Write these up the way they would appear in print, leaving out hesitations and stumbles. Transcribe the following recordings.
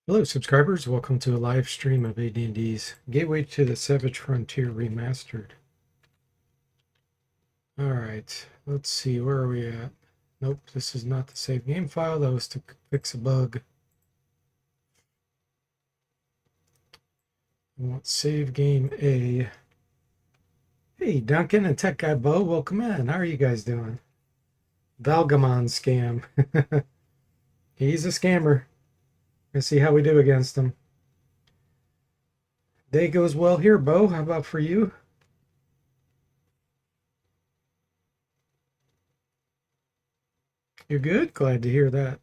Hello, subscribers. Welcome to a live stream of AD&D's Gateway to the Savage Frontier Remastered. All right, let's see, where are we at? Nope, this is not the save game file. That was to fix a bug. I want save game A. Hey, Duncan and Tech Guy Bo, welcome in. How are you guys doing? Valgamon scam. He's a scammer. Let's see how we do against him. Day goes well here, Bo. How about for you? You're good? Glad to hear that.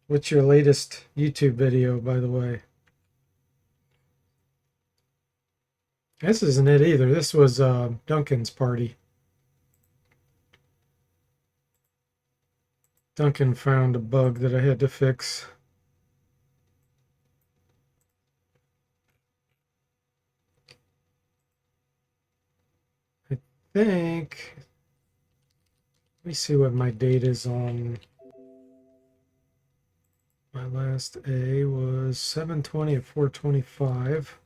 What's your latest YouTube video, by the way? This isn't it either. This was Duncan's party. Duncan found a bug that I had to fix. I think. Let me see what my date is on. My last A was 720 at 425.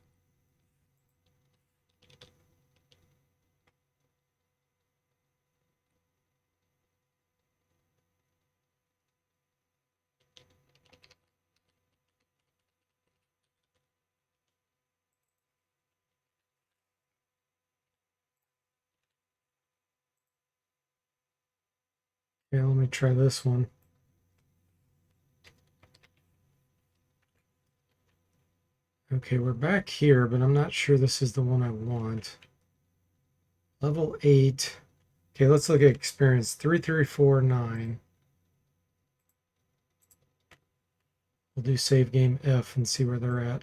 Okay, let me try this one. Okay, we're back here, but I'm not sure this is the one I want. Level 8. Okay, let's look at experience. 3349. We'll do save game F and see where they're at.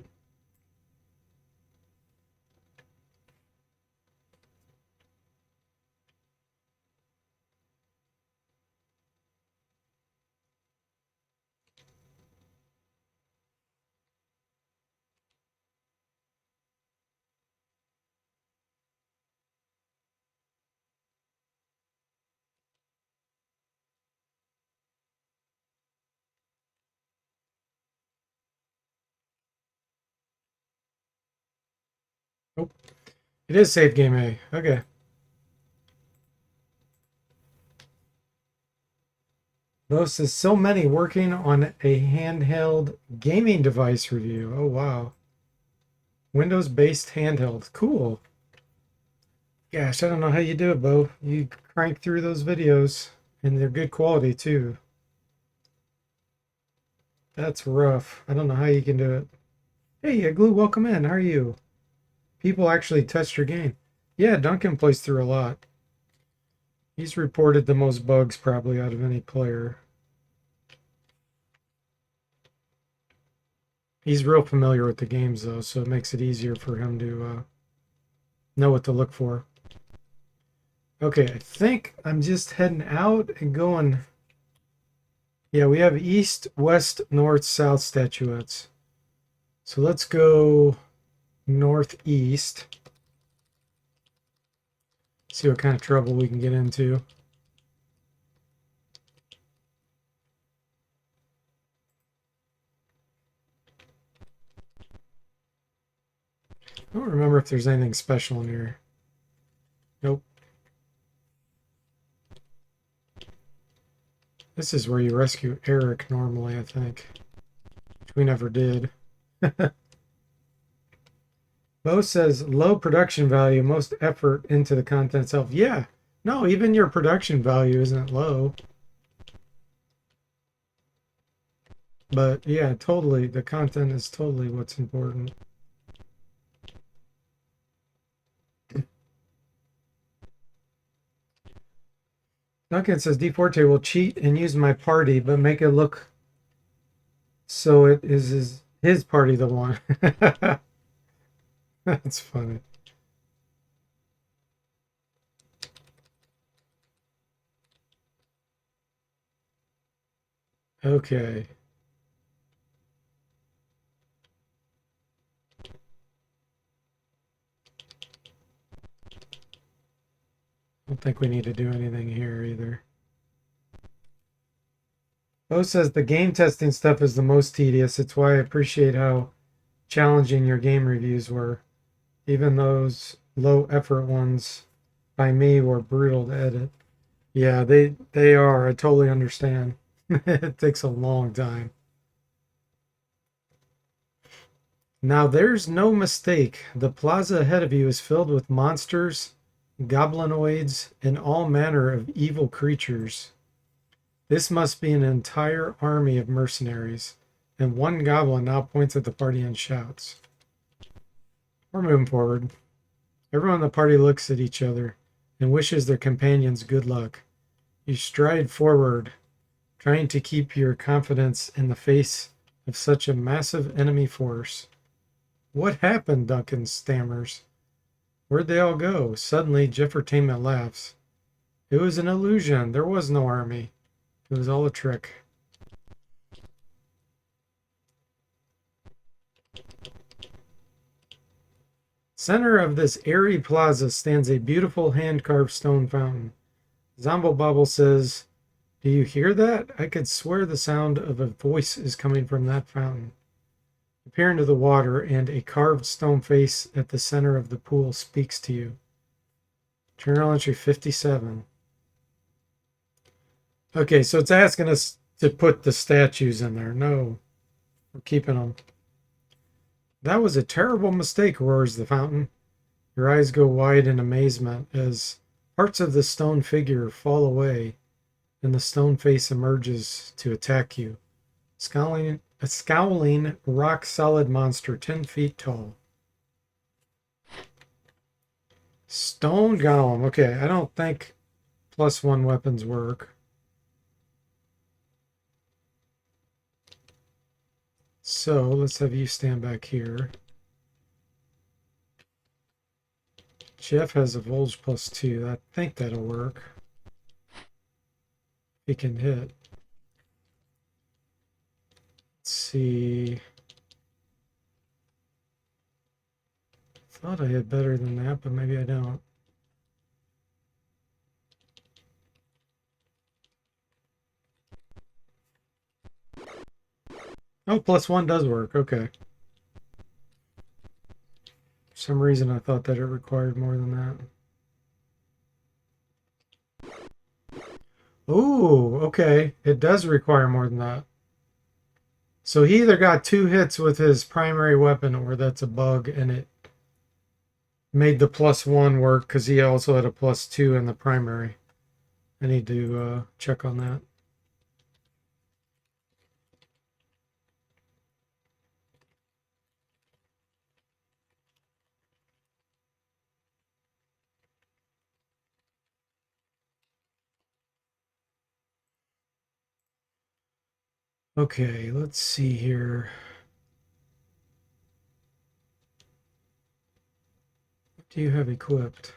Oh, it is save game A. Okay. Most is so many working on a handheld gaming device review. Oh, wow. Windows-based handheld. Cool. Gosh, I don't know how you do it, Bo. You crank through those videos, and they're good quality, too. That's rough. I don't know how you can do it. Hey, Glue, welcome in. How are you? People actually touched your game. Yeah, Duncan plays through a lot. He's reported the most bugs probably out of any player. He's real familiar with the games, though, so it makes it easier for him to know what to look for. Okay, I think I'm just heading out and going. Yeah, we have east, west, north, south statuettes. So let's go northeast. See what kind of trouble we can get into. I don't remember if there's anything special in here. Nope. This is where you rescue Eric normally, I think. Which we never did. Bo says low production value, most effort into the content itself. Yeah. No, even your production value isn't low. But yeah, totally. The content is totally what's important. Duncan says DFortae will cheat and use my party, but make it look so it is his party the one. That's funny. Okay. I don't think we need to do anything here either. Bo says the game testing stuff is the most tedious. It's why I appreciate how challenging your game reviews were. Even those low effort ones by me were brutal to edit. Yeah, they are. I totally understand. It takes a long time. Now there's no mistake. The plaza ahead of you is filled with monsters, goblinoids, and all manner of evil creatures. This must be an entire army of mercenaries. And one goblin now points at the party and shouts. We're moving forward. Everyone in the party looks at each other and wishes their companions good luck. You stride forward, trying to keep your confidence in the face of such a massive enemy force. What happened? Duncan stammers. Where'd they all go? Suddenly, Jeffertainment laughs. It was an illusion. There was no army. It was all a trick. Center of this airy plaza stands a beautiful hand-carved stone fountain. Zombo Bobble says, "Do you hear that? I could swear the sound of a voice is coming from that fountain." You peer into the water, and a carved stone face at the center of the pool speaks to you. Journal entry 57. Okay, so it's asking us to put the statues in there. No, we're keeping them. That was a terrible mistake, roars the fountain. Your eyes go wide in amazement as parts of the stone figure fall away and the stone face emerges to attack you. A scowling, rock-solid monster 10 feet tall. Stone Golem. Okay, I don't think +1 weapons work. So let's have you stand back here. Jeff has a Volge +2. I think that'll work. He can hit. Let's see. Thought I had better than that, but maybe I don't. Oh, +1 does work. Okay. For some reason I thought that it required more than that. Oh, okay. It does require more than that. So he either got 2 hits with his primary weapon or that's a bug and it made the +1 work because he also had a +2 in the primary. I need to check on that. Okay, let's see here. What do you have equipped?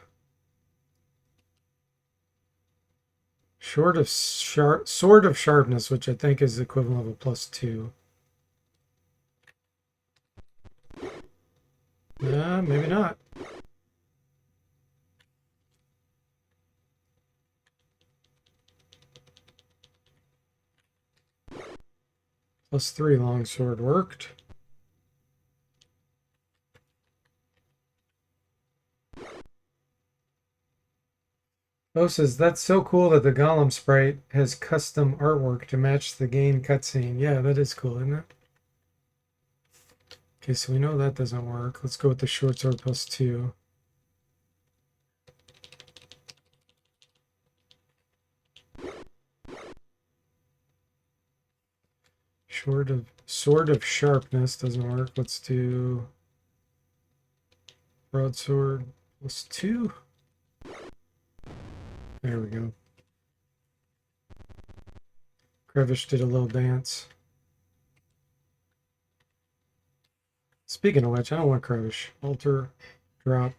Sword of Sharpness, which I think is the equivalent of a +2. Yeah, maybe not. +3 longsword worked. Bo says, that's so cool that the Golem sprite has custom artwork to match the game cutscene. Yeah, that is cool, isn't it? Okay, so we know that doesn't work. Let's go with the short sword +2. Sword of Sharpness doesn't work. Let's do broadsword +2. There we go. Crevish did a little dance. Speaking of which, I don't want Crevish. Alter, drop.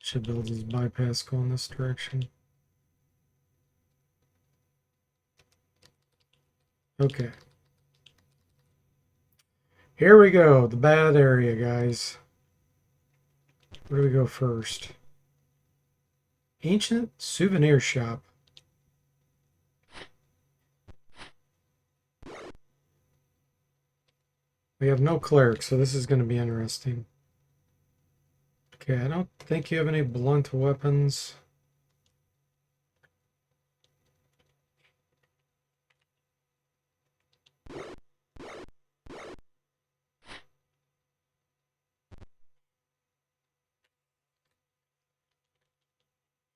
Should build his bypass go in this direction. Okay. Here we go, the bad area, guys. Where do we go first? Ancient souvenir shop. We have no cleric, so this is going to be interesting. Okay, I don't think you have any blunt weapons.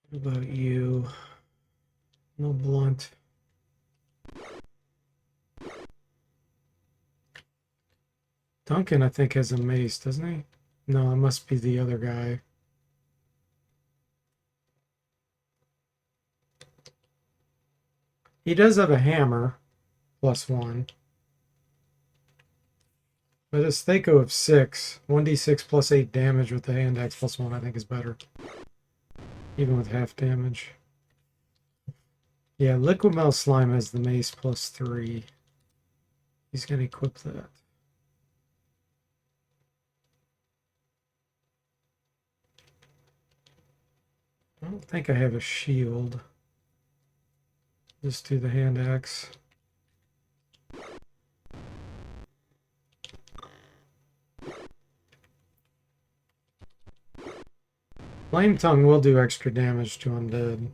What about you? No blunt. Duncan, I think, has a mace, doesn't he? No, it must be the other guy. He does have a hammer, +1. But his Thaco of 6, 1d6 plus 8 damage with the hand axe +1, I think is better. Even with half damage. Yeah, Liquid Metal Slime has the mace +3. He's going to equip that. I don't think I have a shield. Just do the hand axe. Flame Tongue will do extra damage to undead.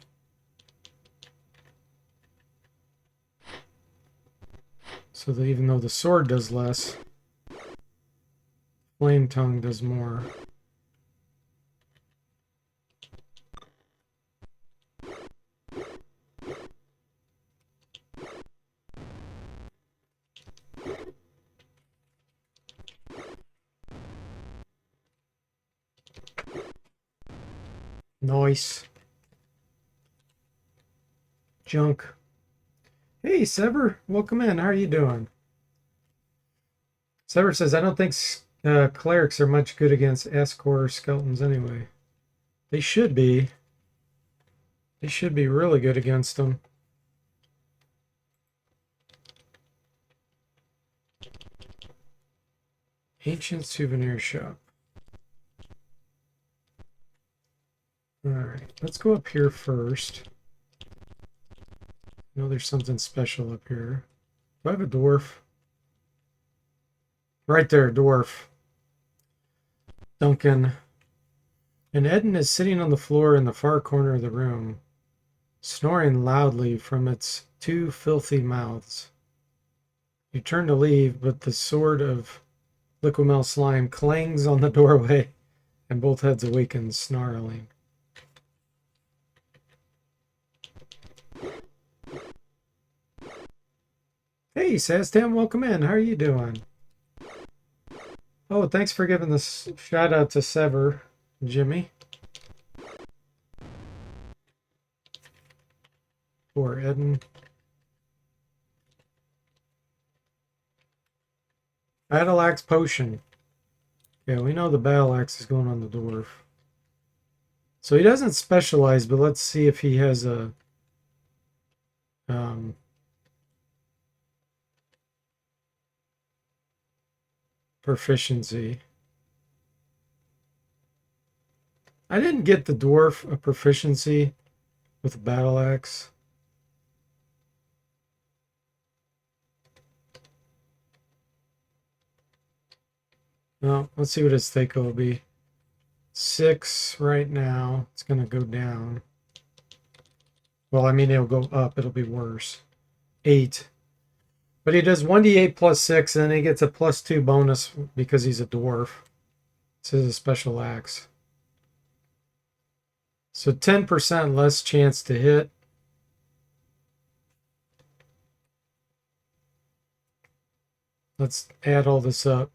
So that even though the sword does less, Flame Tongue does more. Nice. Junk. Hey, Sever. Welcome in. How are you doing? Sever says, I don't think clerics are much good against Escor skeletons anyway. They should be. They should be really good against them. Ancient souvenir shop. Alright, let's go up here first. I know there's something special up here. Do I have a dwarf? Right there, dwarf. Duncan. And Eden is sitting on the floor in the far corner of the room, snoring loudly from its two filthy mouths. You turn to leave, but the sword of Liquid Metal Slime clangs on the doorway, and both heads awaken, snarling. Hey, Sastam, welcome in. How are you doing? Oh, thanks for giving this shout out to Sever, Jimmy. Poor Eden. Battle Axe Potion. Yeah, we know the Battle Axe is going on the dwarf. So he doesn't specialize, but let's see if he has a proficiency. I didn't get the dwarf a proficiency with the Battle Axe. Well, let's see what his Thaco will be. 6 right now. It's going to go down. Well, I mean, it'll go up. It'll be worse. 8. But he does 1d8 plus 6, and then he gets a +2 bonus because he's a dwarf. This is a special axe. So 10% less chance to hit. Let's add all this up.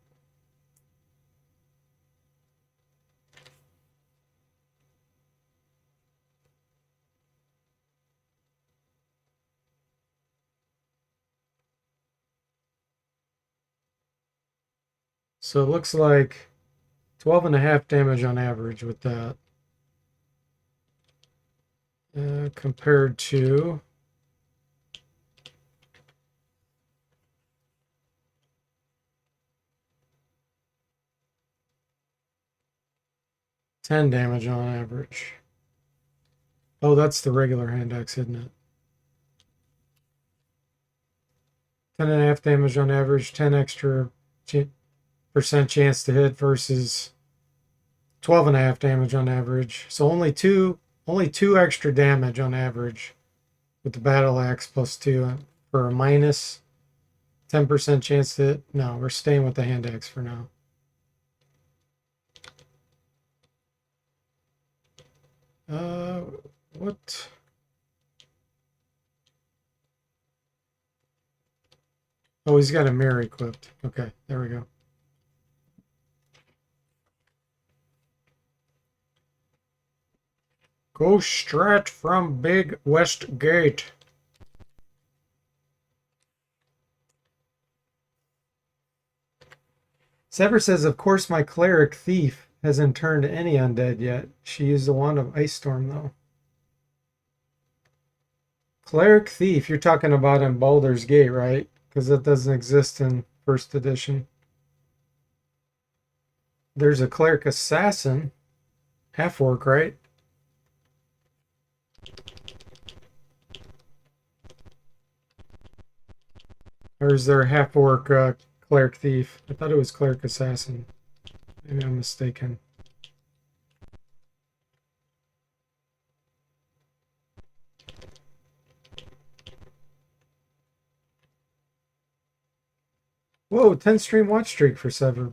So it looks like 12.5 damage on average with that. compared to ten damage on average. Oh, that's the regular hand axe, isn't it? 10.5 damage on average, 10 extra percent chance to hit versus 12.5 damage on average. So only two extra damage on average with the battle axe plus 2 for a minus 10% chance to hit. No, we're staying with the hand axe for now. What? Oh, he's got a mirror equipped. Okay, there we go. Go straight from Big West Gate. Sever says, of course my cleric thief hasn't turned any undead yet. She used the wand of Ice Storm, though. Cleric thief, you're talking about in Baldur's Gate, right? Because that doesn't exist in first edition. There's a cleric assassin, half orc, right? Or is there a half orc cleric thief? I thought it was cleric assassin. Maybe I'm mistaken. Whoa, 10 stream watch streak for Sever.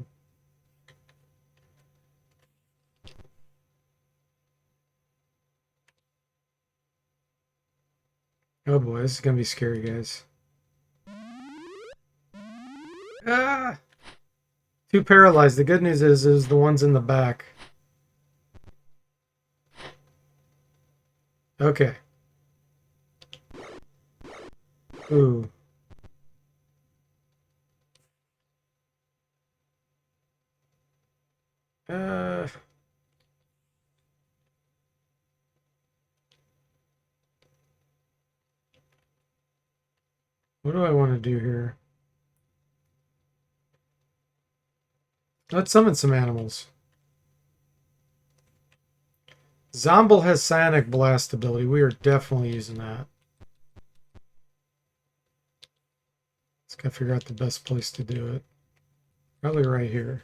Oh boy, this is gonna be scary, guys. Ah! Two paralyzed. The good news is the ones in the back. Okay. Ooh. Uh. What do I want to do here? Let's summon some animals. Zombil has Psionic Blast ability. We are definitely using that. Let's gotta figure out the best place to do it. Probably right here.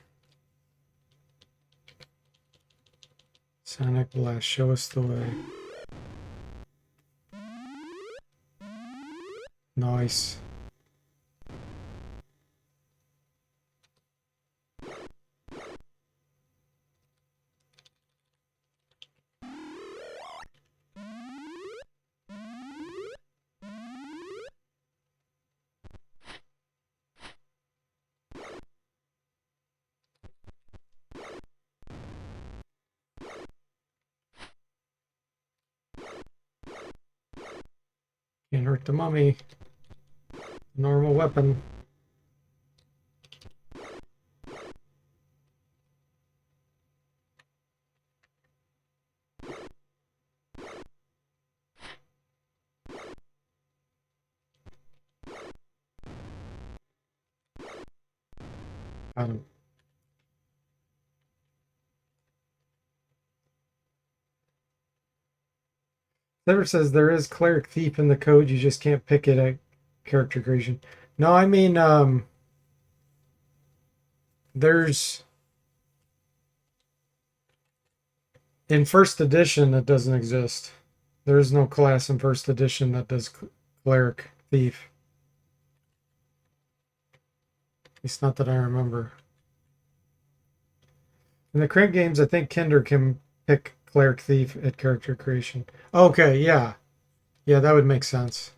Psionic Blast, show us the way. Nice. Can't hurt the mummy. Normal weapon. Got him. Sever says there is cleric thief in the code, you just can't pick it at character creation. No, I mean there's in first edition it doesn't exist. There is no class in first edition that does cleric thief. At least not that I remember. In the crank games, I think Kinder can pick cleric thief at character creation. Okay, yeah. Yeah, that would make sense.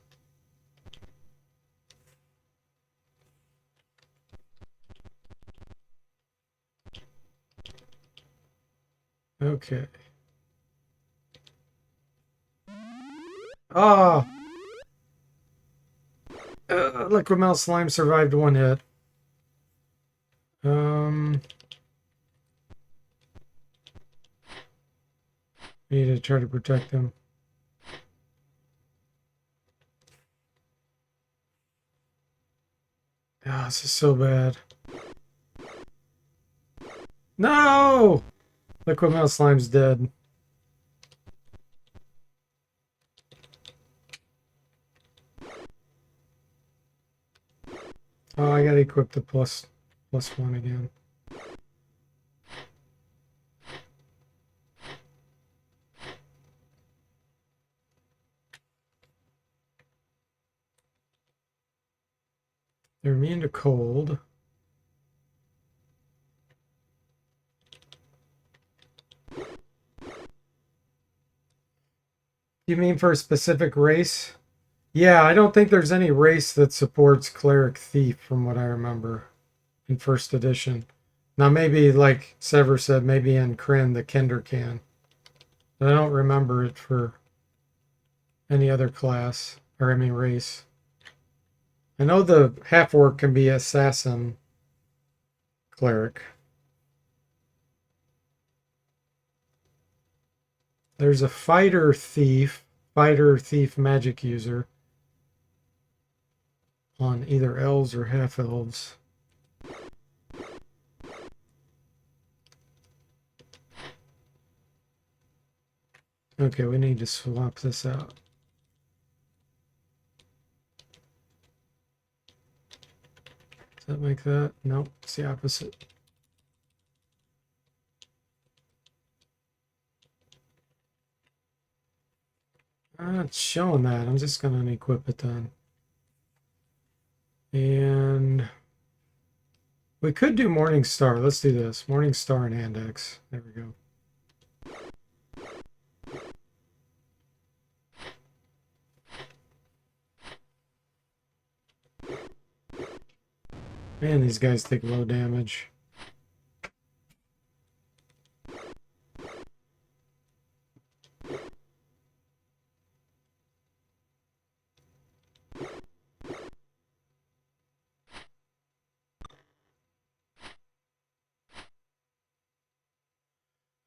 Okay. Oh! Liquid Slime survived one hit. Need to try to protect him. this is so bad. No! Liquid Metal Slime's dead. Oh, I gotta equip the +1 again. They're immune to cold. You mean for a specific race? Yeah, I don't think there's any race that supports Cleric Thief from what I remember in first edition. Now maybe, like Sever said, maybe in Kryn the Kender can. But I don't remember it for any other class, or I mean race. I know the half-orc can be Assassin Cleric. There's a fighter thief magic user on either elves or half elves. Okay, we need to swap this out. Does that make that? Nope, it's the opposite. It's showing that. I'm just going to unequip it then. And we could do Morning Star. Let's do this. Morning Star and Index. There we go. Man, these guys take low damage.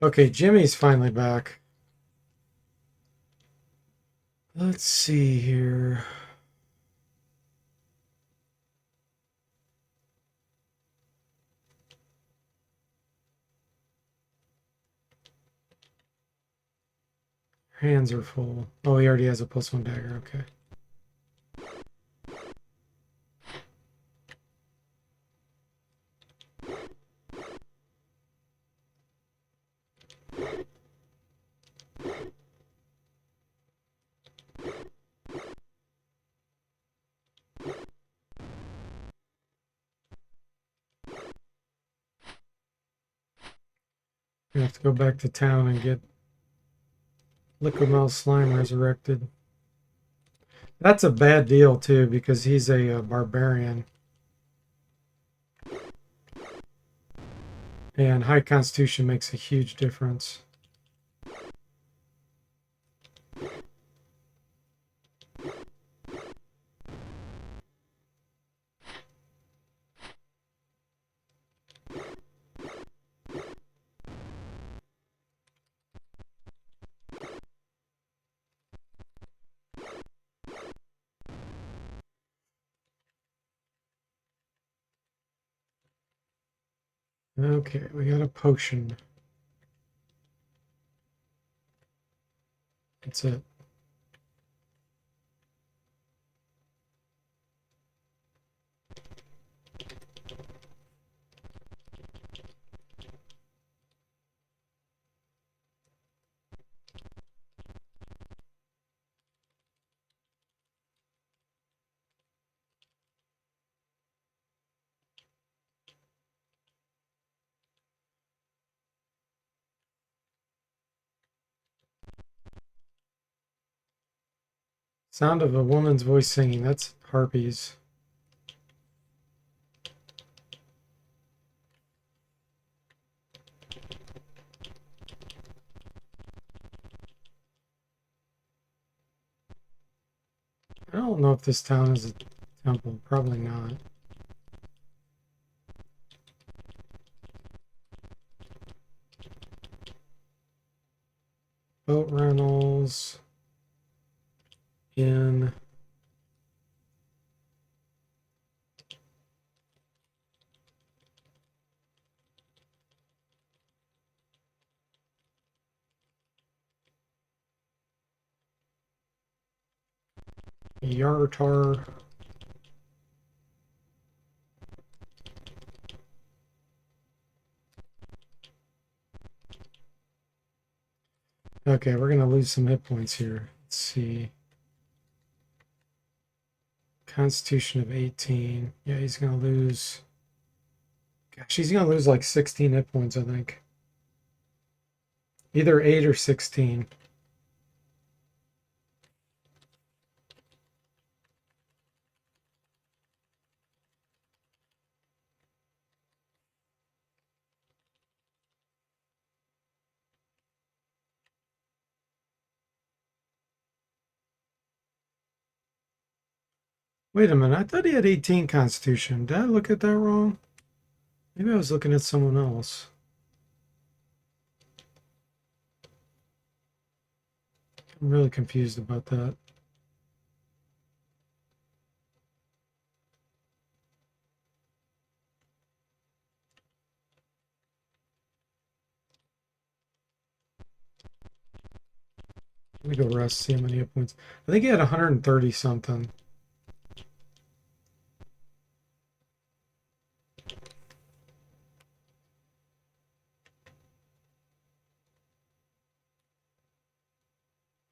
Okay, Jimmy's finally back. Let's see here. Hands are full. Oh, he already has a +1 dagger. Okay. We have to go back to town and get Liquid Metal Slime resurrected. That's a bad deal too because he's a barbarian. And high constitution makes a huge difference. Okay, we got a potion. That's it. Sound of a woman's voice singing. That's harpies. I don't know if this town is a temple. Probably not. Boat rentals. In. Yartar. Okay, we're gonna lose some hit points here. Let's see. Constitution of 18. Yeah, he's gonna lose. Gosh, he's gonna lose like 16 hit points, I think. Either 8 or 16. Wait a minute, I thought he had 18 Constitution. Did I look at that wrong? Maybe I was looking at someone else. I'm really confused about that. Let me go rest, see how many hit points. I think he had 130 something.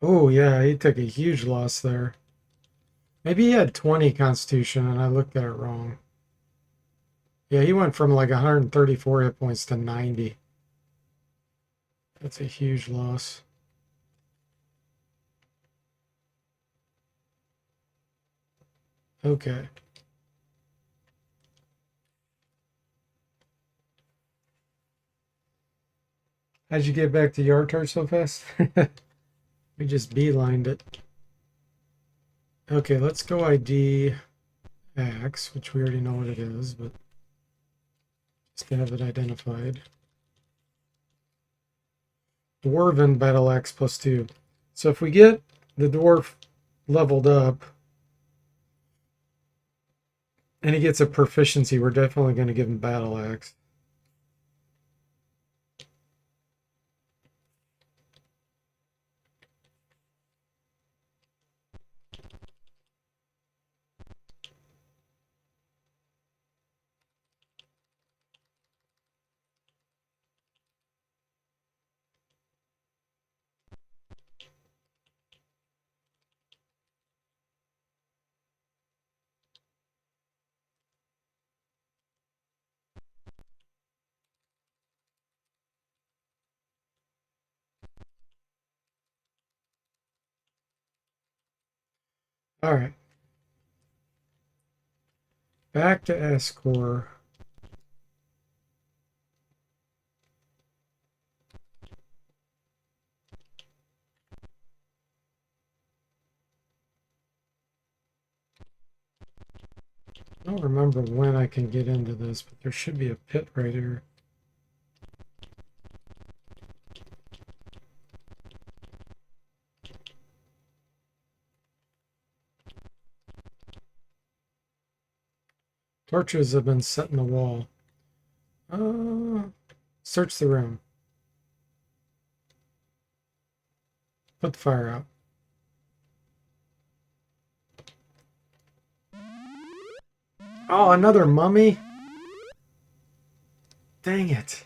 Oh, yeah, he took a huge loss there. Maybe he had 20 Constitution and I looked at it wrong. Yeah, he went from like 134 hit points to 90. That's a huge loss. Okay. How'd you get back to Yartar so fast? We just beelined it. Okay, let's go ID X, which we already know what it is, but just to have it identified. Dwarven Battle Axe +2. So if we get the dwarf leveled up and he gets a proficiency, we're definitely going to give him Battle Axe. All right. Back to S-Core. I don't remember when I can get into this, but there should be a pit right here. Torches have been set in the wall. Search the room. Put the fire out. Oh, another mummy? Dang it.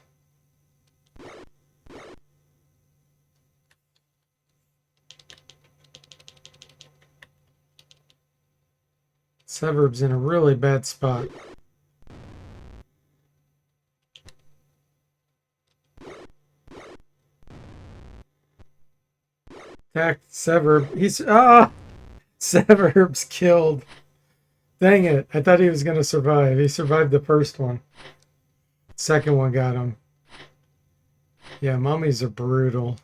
Severb's in a really bad spot. Attack Severb. Severb's killed. Dang it. I thought he was going to survive. He survived the first one. Second one got him. Yeah, mummies are brutal.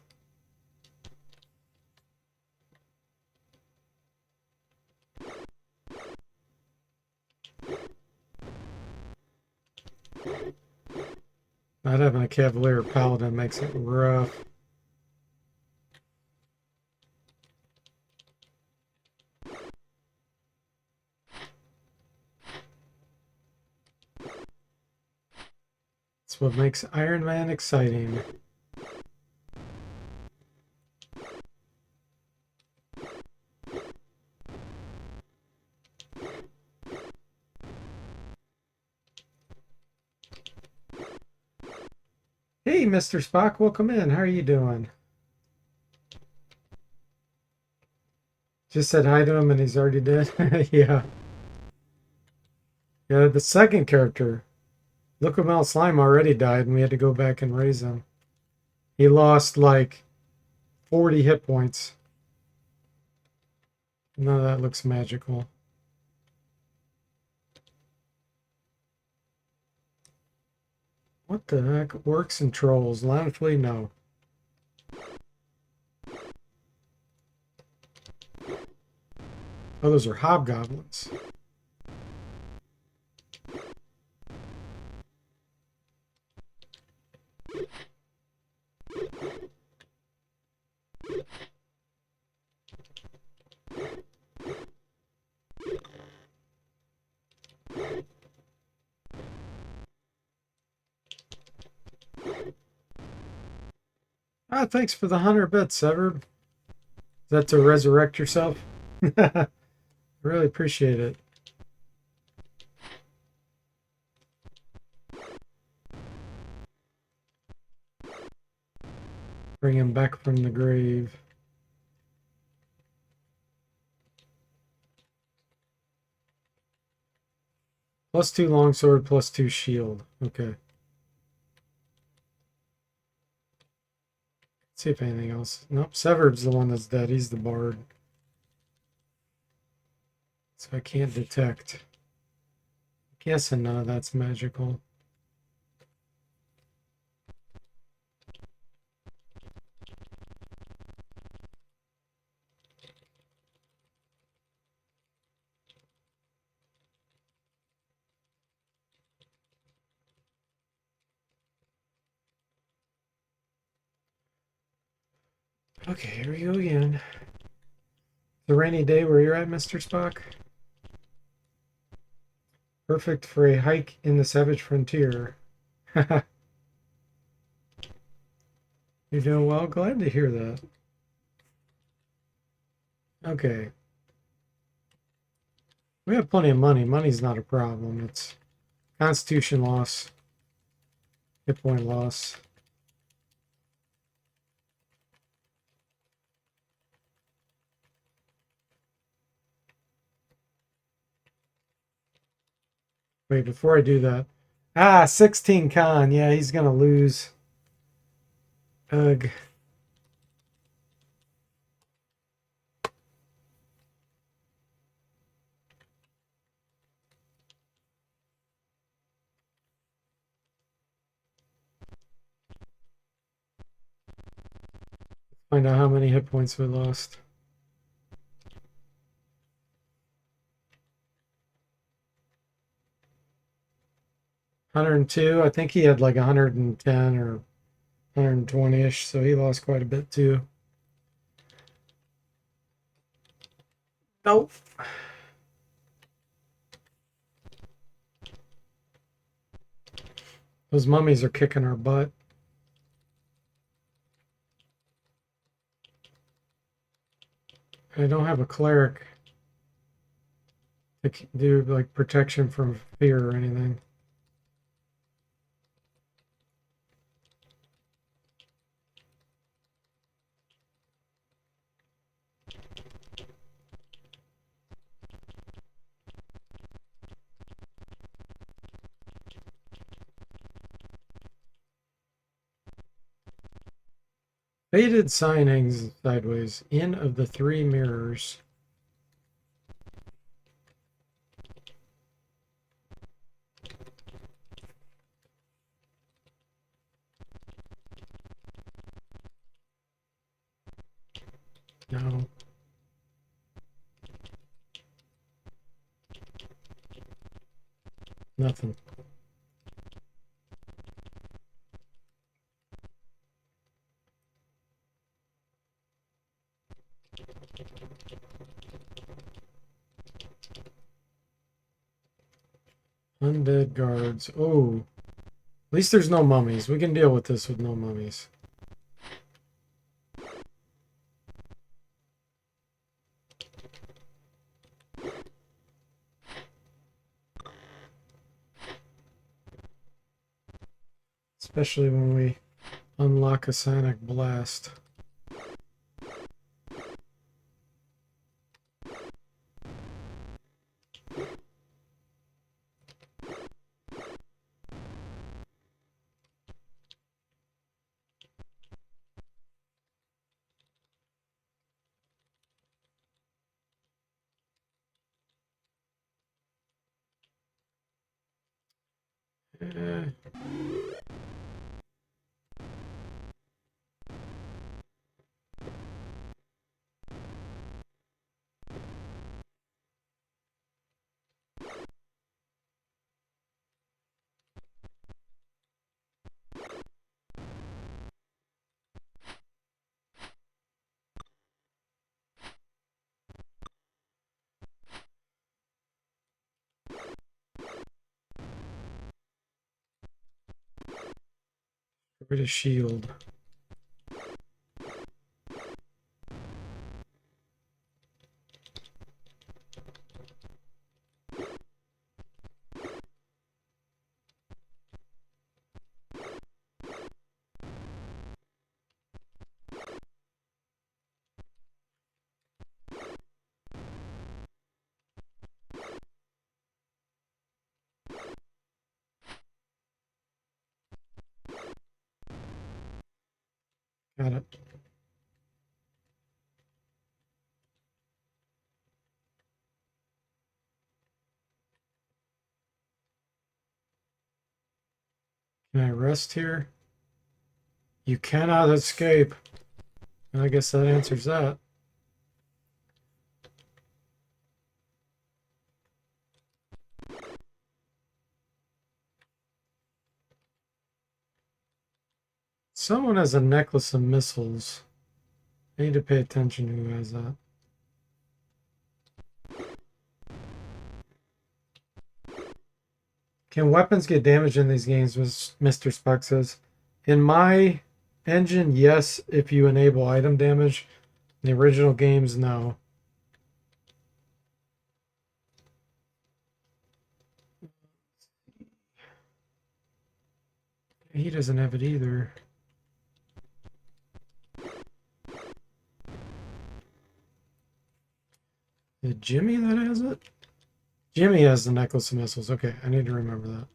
Not having a Cavalier Paladin makes it rough. That's what makes Iron Man exciting. Hey, Mr. Spock, welcome in. How are you doing? Just said hi to him and he's already dead. Yeah. Yeah, the second character, Look Slime, already died and we had to go back and raise him. He lost like 40 hit points. None of that looks magical. What the heck? Works and trolls. Honestly, no. Oh, those are hobgoblins. Ah, thanks for the 100 bits, Severed. Is that to resurrect yourself? Really appreciate it. Bring him back from the grave. +2 longsword, +2 shield. Okay. Let's see if anything else. Nope, Severed's the one that's dead. He's the bard. So I can't detect. I'm guessing none of that's magical. Okay, here we go again. The rainy day where you're at, Mr. Spock. Perfect for a hike in the savage frontier. You're doing well. Glad to hear that. Okay. We have plenty of money. Money's not a problem. It's constitution loss, hit point loss. Wait, before I do that. Ah, 16 con. Yeah, he's going to lose. Ugh. Find out how many hit points we lost. $102. I think he had like 110 or 120-ish, so he lost quite a bit too. Nope. Those mummies are kicking our butt. I don't have a cleric to do like protection from fear or anything. Faded sign hangs sideways. In of the 3 mirrors. No. Nothing. Undead guards. Oh. At least there's no mummies. We can deal with this with no mummies. Especially when we Unlock a Sonic Blast. Eh, get rid of shield. Got it. Can I rest here? You cannot escape. I guess that answers that. Someone has a necklace of missiles. I need to pay attention who has that. Can weapons get damaged in these games, Mr. Spuck says? In my engine, yes, if you enable item damage. In the original games, no. He doesn't have it either. Is it Jimmy that has it? Jimmy has the necklace of missiles. Okay, I need to remember that.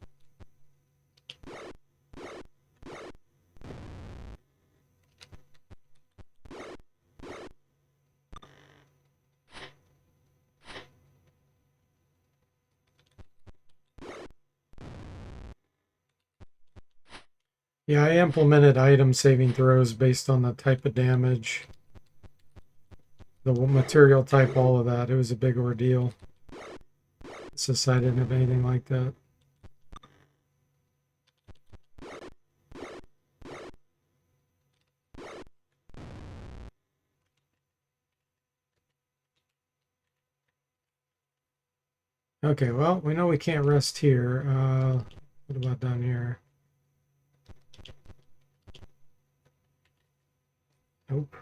Yeah, I implemented item saving throws based on the type of damage, the material type, all of that. It was a big ordeal. Since I didn't have anything like that. Okay, well, we know we can't rest here. What about down here? Nope.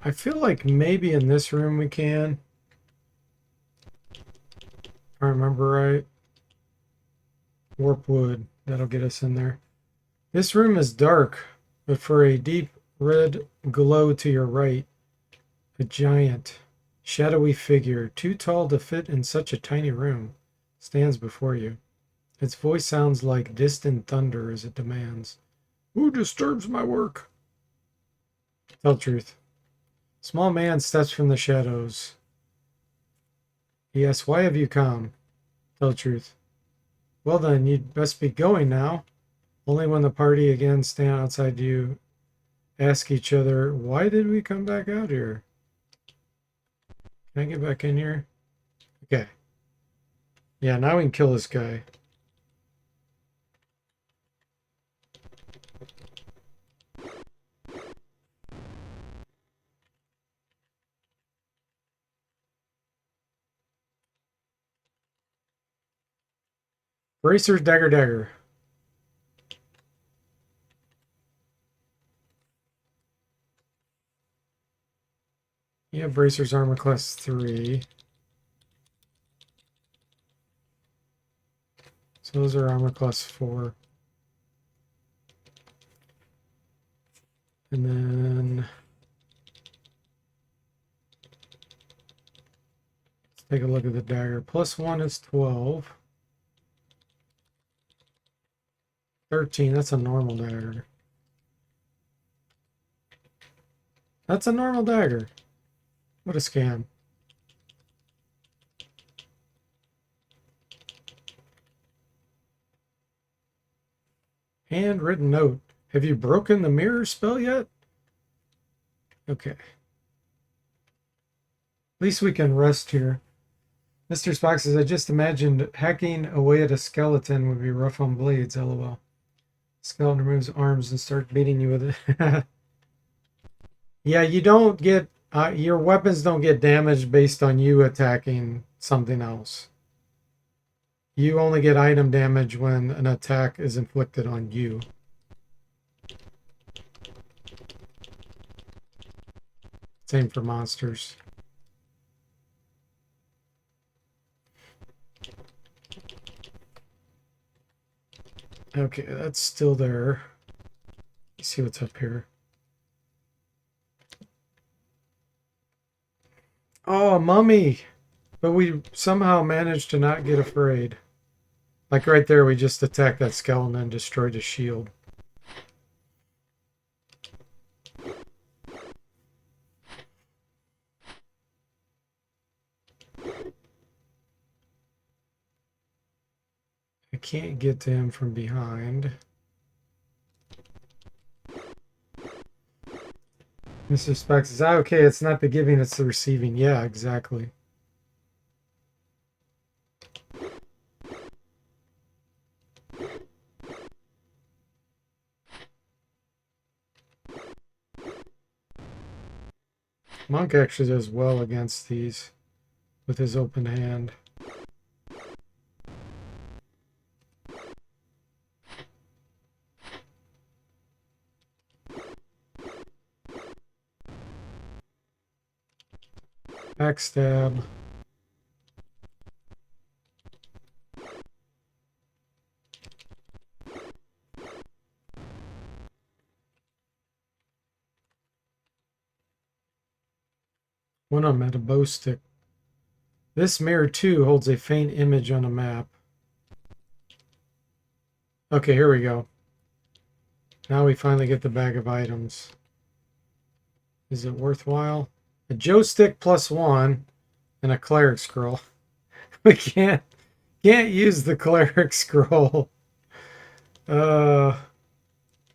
I feel like maybe in this room we can. If I remember right. Warp wood. That'll get us in there. This room is dark, but for a deep red glow to your right, a giant, shadowy figure, too tall to fit in such a tiny room, stands before you. Its voice sounds like distant thunder as it demands, "Who disturbs my work?" Tell truth. Small man steps from the shadows. He asks, "Why have you come?" Tell truth. "Well then, you'd best be going now." Only when the party again stand outside you ask each other, "Why did we come back out here?" Can I get back in here? Okay. Yeah, now we can kill this guy. Bracers, dagger, dagger. Yeah, bracers armor class 3. So those are armor class 4. And then let's take a look at the dagger. +1 is 12. 13, that's a normal dagger. That's a normal dagger. What a scam. Handwritten note. Have you broken the mirror spell yet? Okay. At least we can rest here. Mr. Spock says, I just imagined hacking away at a skeleton would be rough on blades, lol. Skeleton removes arms and starts beating you with it. Yeah, you don't get, your weapons don't get damaged based on you attacking something else. You only get item damage when an attack is inflicted on you. Same for monsters. Okay, that's still there. Let's see what's up here. Oh, a mummy! But we somehow managed to not get afraid. Like right there, we just attacked that skeleton and destroyed his shield. I can't get to him from behind. Mr. Specs says, okay, it's not the giving, it's the receiving. Yeah, exactly. Monk actually does well against these with his open hand. Backstab. One of them had a bow stick. This mirror too holds a faint image on a map. Okay, here we go. Now we finally get the bag of items. Is it worthwhile? A Joe stick +1 and a cleric scroll. We can't use the cleric scroll. The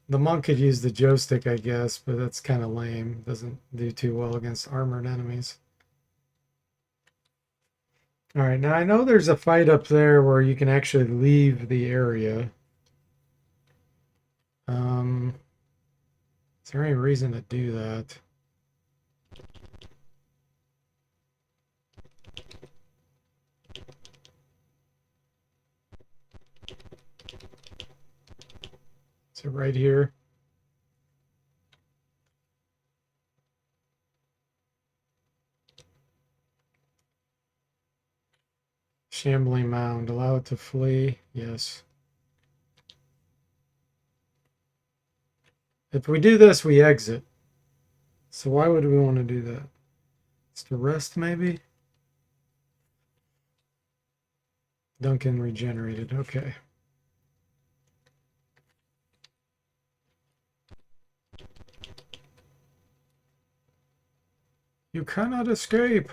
monk could use the Joe stick, I guess, but that's kind of lame. Doesn't do too well against armored enemies. All right, now I know there's a fight up there where you can actually leave the area. Is there any reason to do that? So right here. Shambling mound. Allow it to flee. Yes. If we do this, we exit. So why would we want to do that? It's to rest, maybe? Duncan regenerated. Okay. You cannot escape.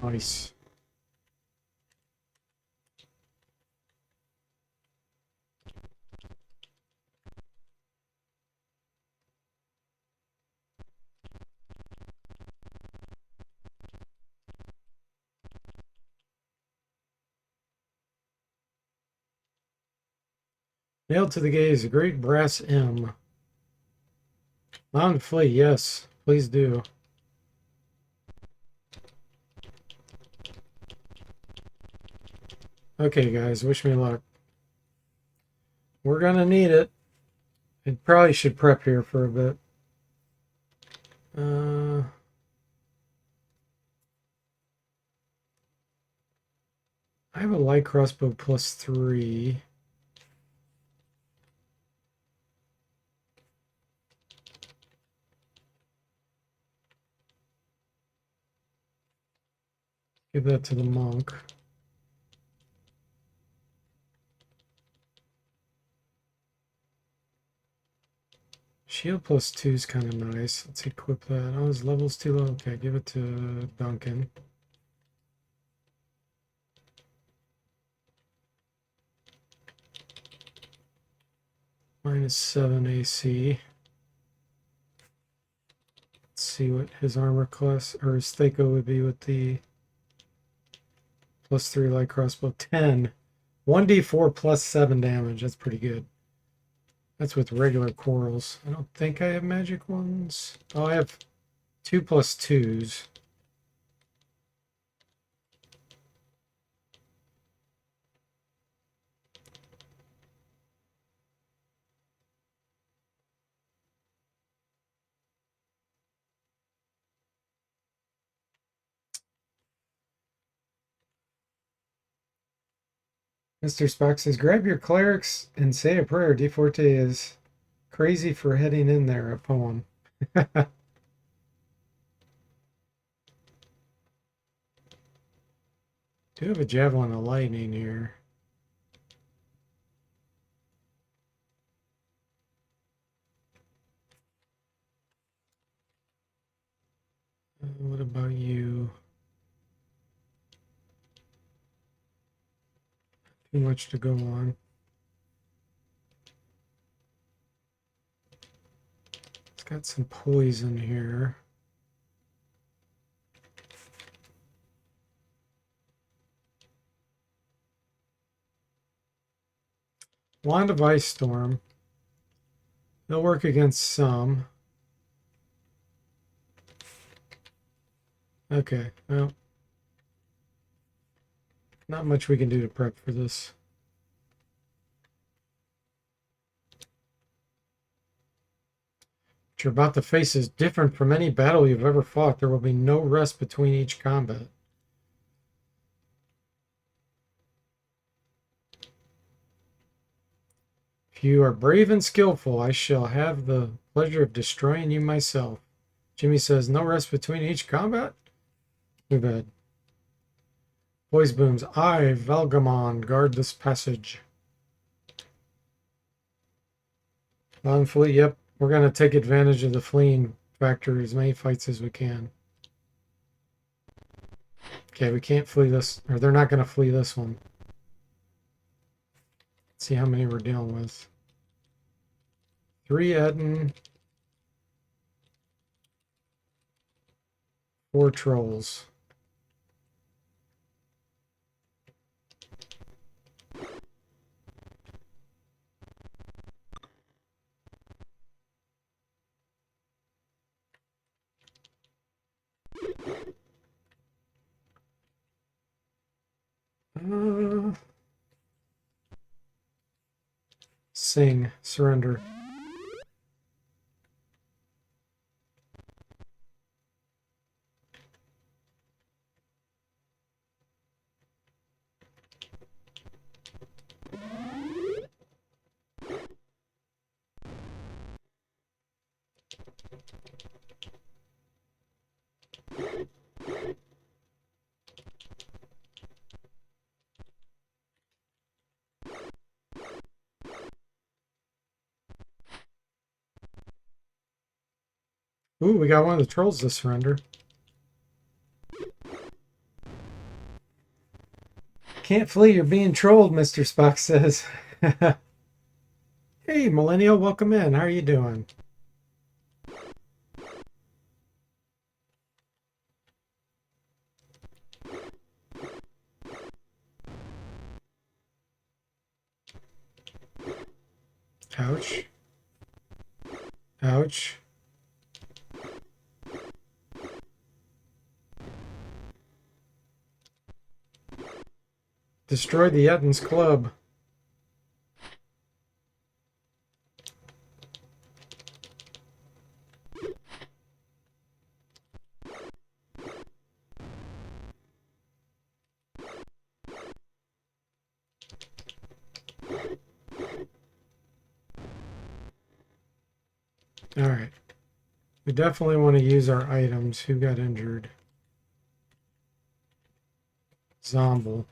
Nice. Nailed to the gaze, a great brass M. Mountain Flea, yes, please do. Okay, guys, wish me luck. We're gonna need it. I probably should prep here for a bit. I have a light crossbow +3. Give that to the monk. Shield +2 is kind of nice. Let's equip that. Oh, his level's too low. Okay, give it to Duncan. -7 AC. Let's see what his armor class or his Thaco would be with the +3 light crossbow. 10. 1d4 +7 damage. That's pretty good. That's with regular quarrels. I don't think I have magic ones. Oh, I have 2 +2s. Mr. Spock says, grab your clerics and say a prayer. DFortae is crazy for heading in there, a poem. Do have a javelin of lightning here. What about you? Too much to go on. It's got some poison here. Wand of Ice Storm. They'll work against some. Okay, well, not much we can do to prep for this. What you're about to face is different from any battle you've ever fought. There will be no rest between each combat. If you are brave and skillful, I shall have the pleasure of destroying you myself. Jimmy says, no rest between each combat? Too bad. Voice booms, I, Valgamon, guard this passage. Long fleet, yep. We're going to take advantage of the fleeing factor as many fights as we can. Okay, we can't flee this, or they're not going to flee this one. Let's see how many we're dealing with. 3 Etten. 4 trolls. Sing, surrender. Ooh, we got one of the trolls to surrender. can't flee, you're being trolled, Mr. Spock says. Hey, Millennial, welcome in. How are you doing? Ouch. Ouch. Destroy the Ettins Club. Alright. We definitely want to use our items. Who got injured? Zomble.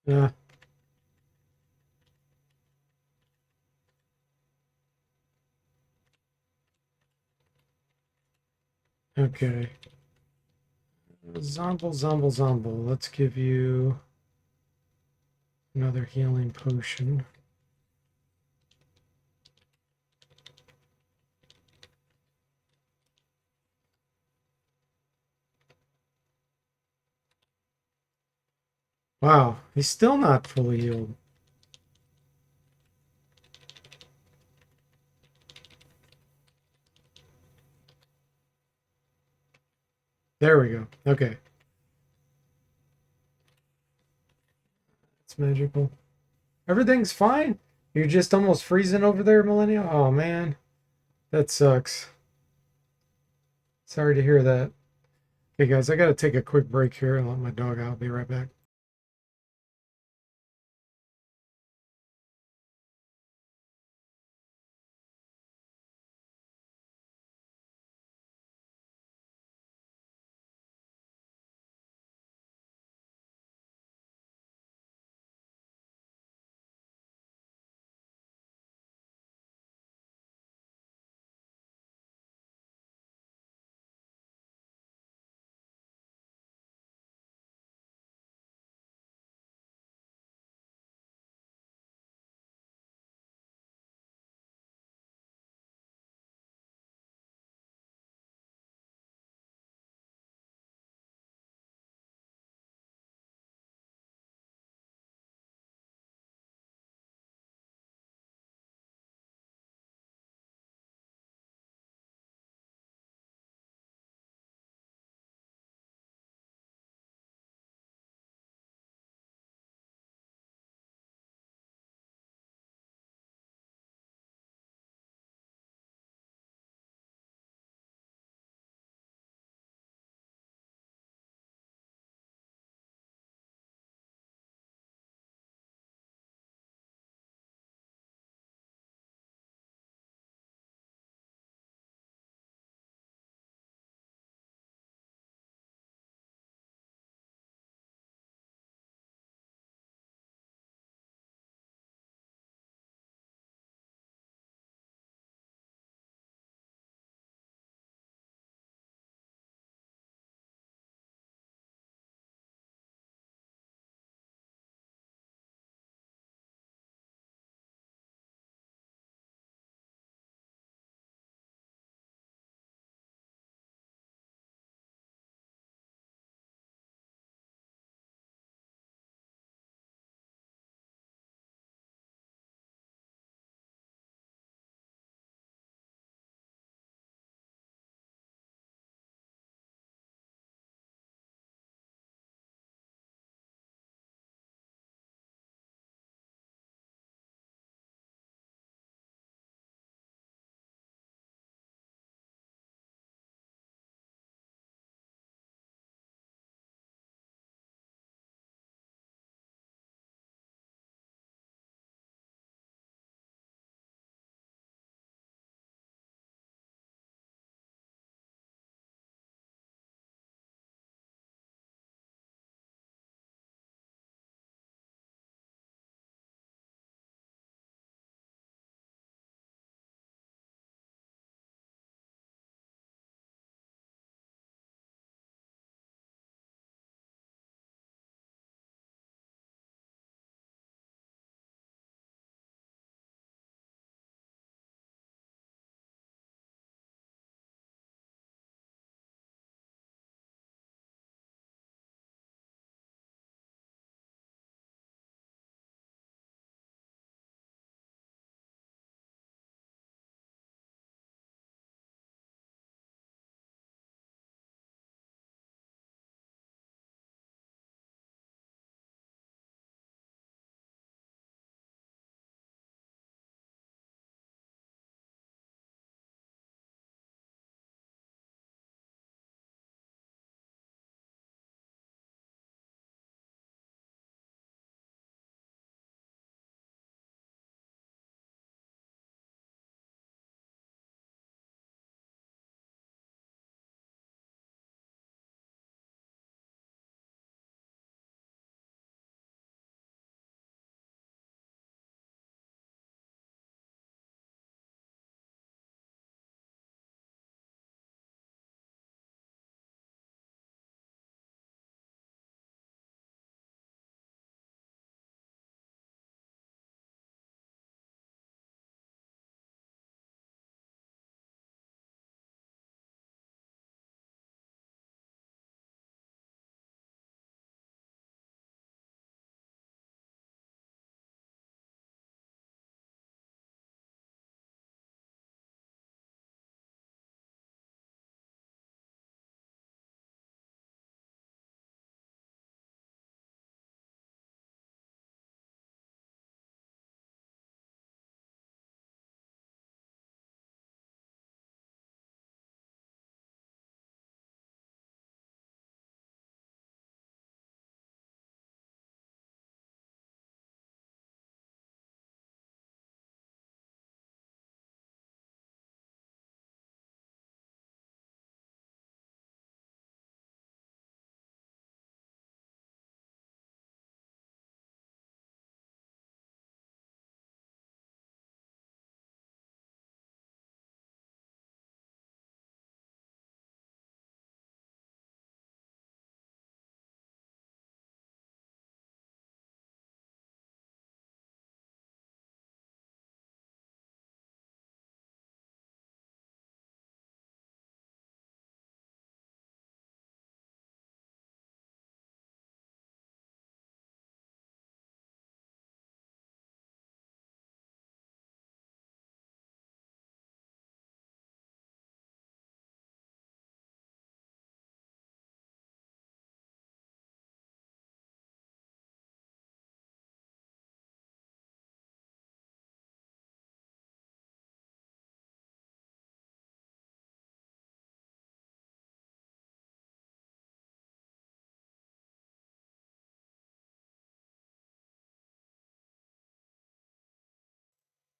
Yeah. Okay. Zomble, Zomble, Zomble. Let's give you another healing potion. Wow, he's still not fully healed. There we go. Okay. It's magical. Everything's fine. You're just almost freezing over there, Millennial. Oh, man. That sucks. Sorry to hear that. Okay, guys, I got to take a quick break here and let my dog out. I'll be right back.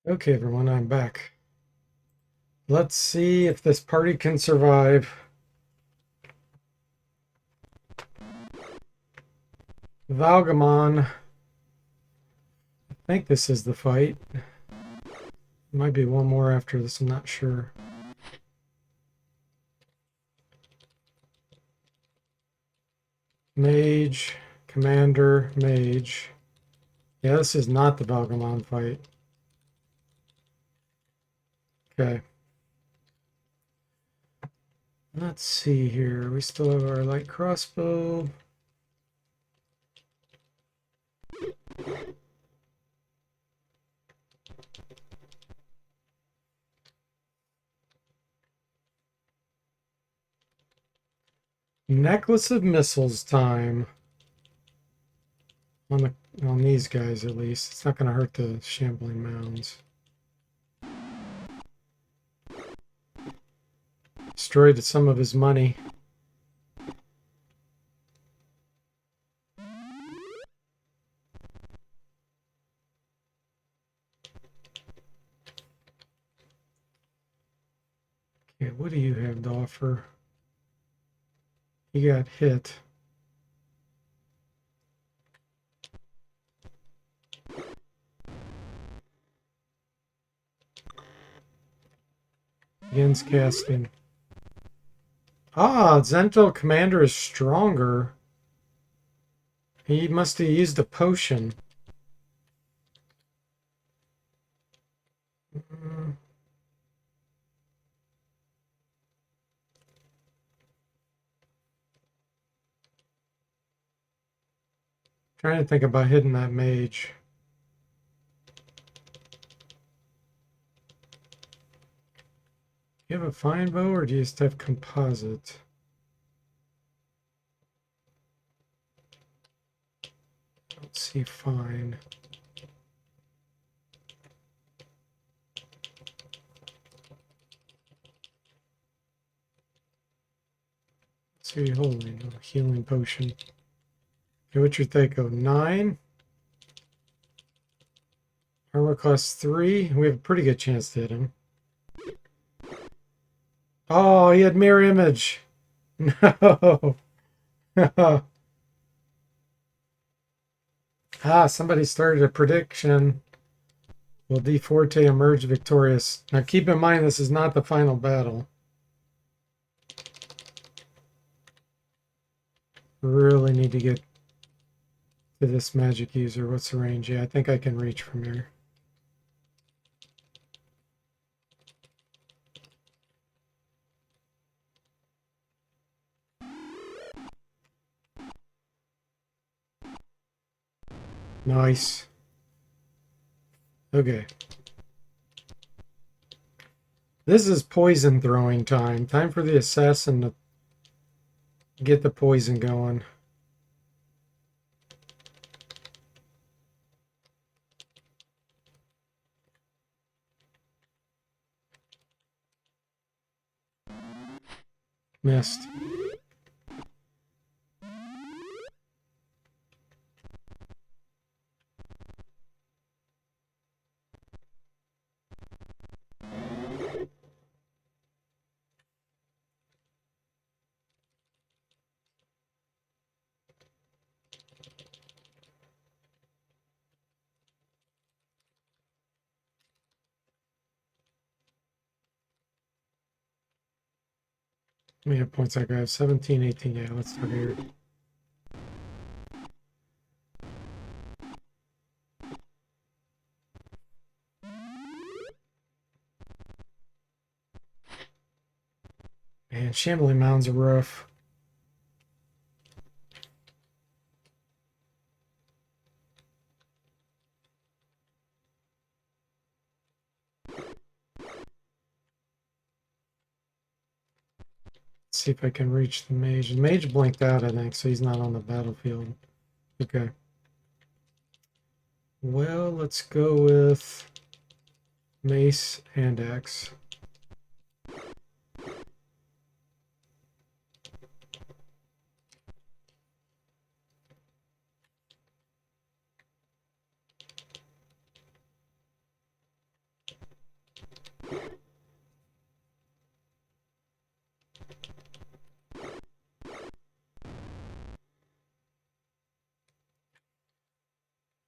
Okay, everyone, I'm back. Let's see if this party can survive. Valgamon. I think this is the fight. Might be one more after this, I'm not sure. Mage, Commander, Mage. Yeah, this is not the Valgamon fight. Okay. Let's see here. We still have our light crossbow. Necklace of missiles time. On these guys at least. It's not going to hurt the shambling mounds. Destroyed some of his money. Okay, what do you have to offer? He got hit. Begins casting. Ah, Zento Commander is stronger. He must have used a potion. Trying to think about hitting that mage. Do you have a fine bow or do you just have composite? Let's see, fine. Let's see, holy no, healing potion. Okay, what's your Thaco? 9. Armor class 3. We have a pretty good chance to hit him. Oh, he had mirror image. No. Ah, somebody started a prediction. Will DFortae emerge victorious? Now keep in mind this is not the final battle. Really need to get to this magic user. What's the range? Yeah, I think I can reach from here. Nice. Okay. This is poison throwing time. Time for the assassin to get the poison going. Missed. How many hit points I got? 17, 18. Yeah, let's start here. Man, shambling mounds are rough. See if I can reach the mage. The mage blinked out, I think, so he's not on the battlefield. Okay. Well, let's go with mace and axe.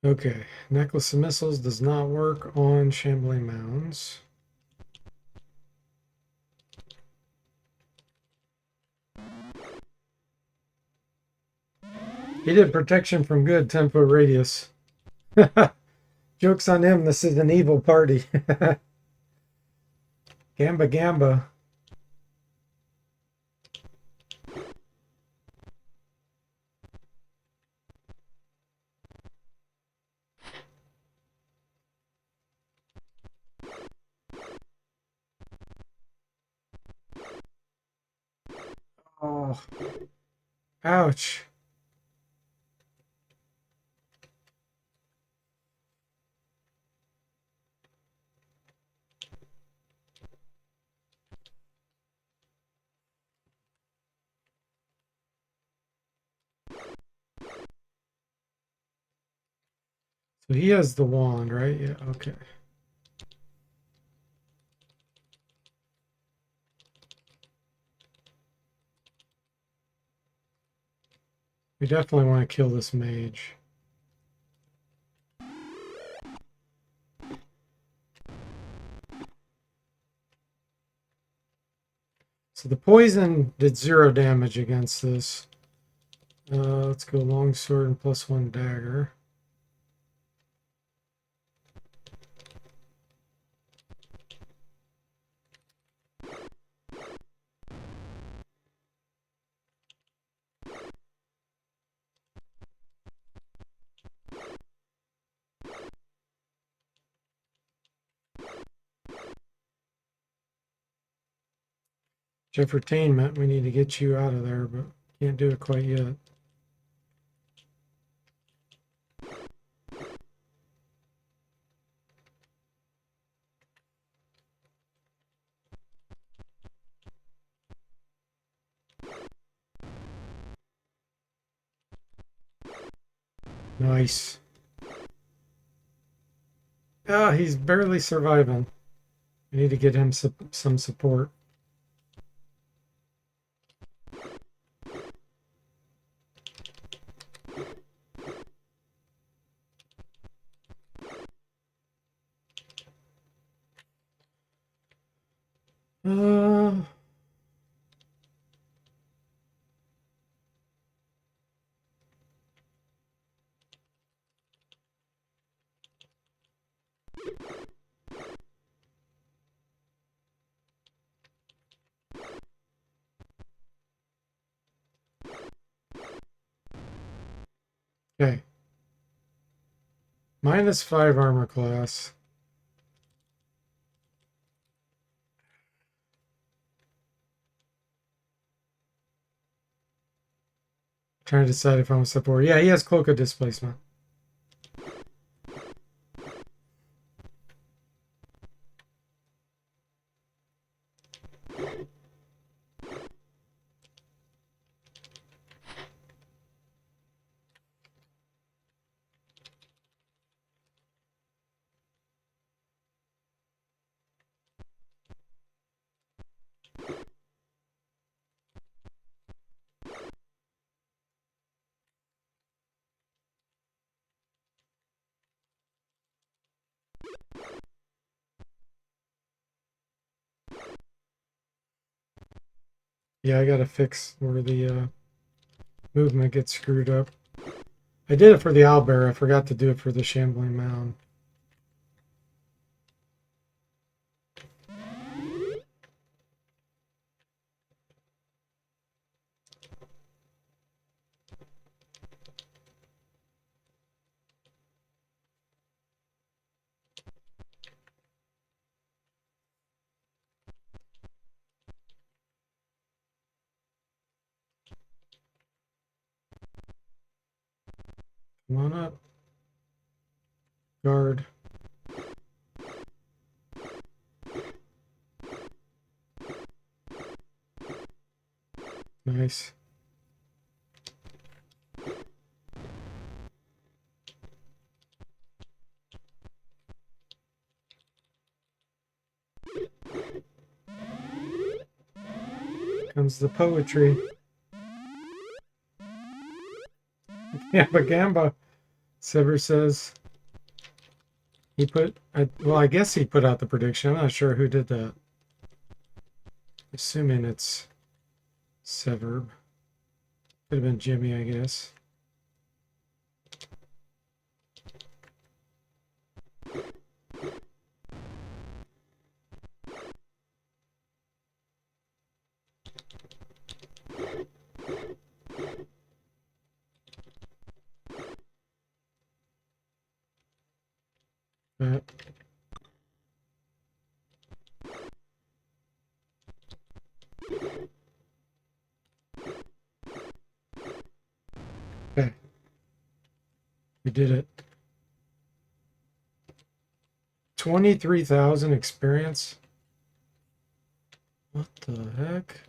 Okay, necklace of missiles does not work on shambling mounds. He did protection from good, 10-foot radius. Joke's on him, this is an evil party. Gamba Gamba. Oh, ouch. So he has the wand, right? Yeah, okay. We definitely want to kill this mage. So the poison did 0 damage against this. Let's go longsword and +1 dagger. Jeffertainment, we need to get you out of there, but can't do it quite yet. Nice. Ah, he's barely surviving. We need to get him some support. Uh, okay. -5 armor class. Trying to decide if I want to support. Yeah, he has cloak of displacement. Yeah, I gotta fix where the movement gets screwed up. I did it for the owlbear. I forgot to do it for the shambling mound. Come on up. Guard. Nice. Comes the poetry. Gamba Gamba. Sever says he put. Well, I guess he put out the prediction. I'm not sure who did that. Assuming it's Sever. Could have been Jimmy, I guess. But okay, we did it. 23,000 experience. What the heck?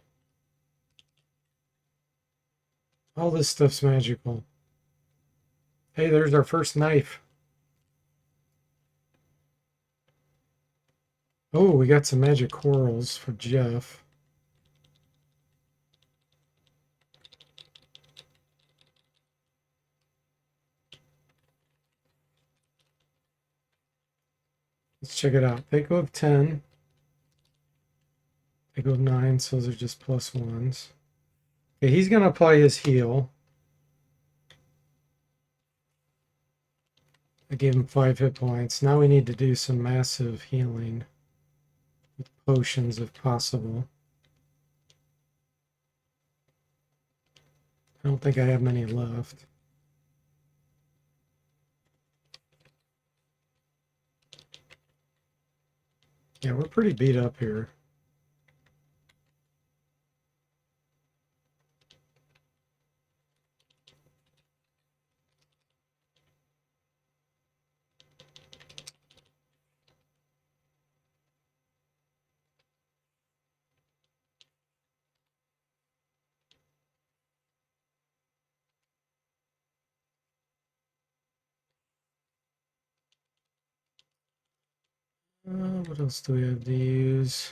All this stuff's magical. Hey, there's our first knife. Oh, we got some magic corals for Jeff. Let's check it out. They go of 10. They go of 9, so those are just plus ones. Okay, he's going to apply his heal. I gave him 5 hit points. Now we need to do some massive healing with potions if possible. I don't think I have many left. Yeah, we're pretty beat up here. What else do we have to use?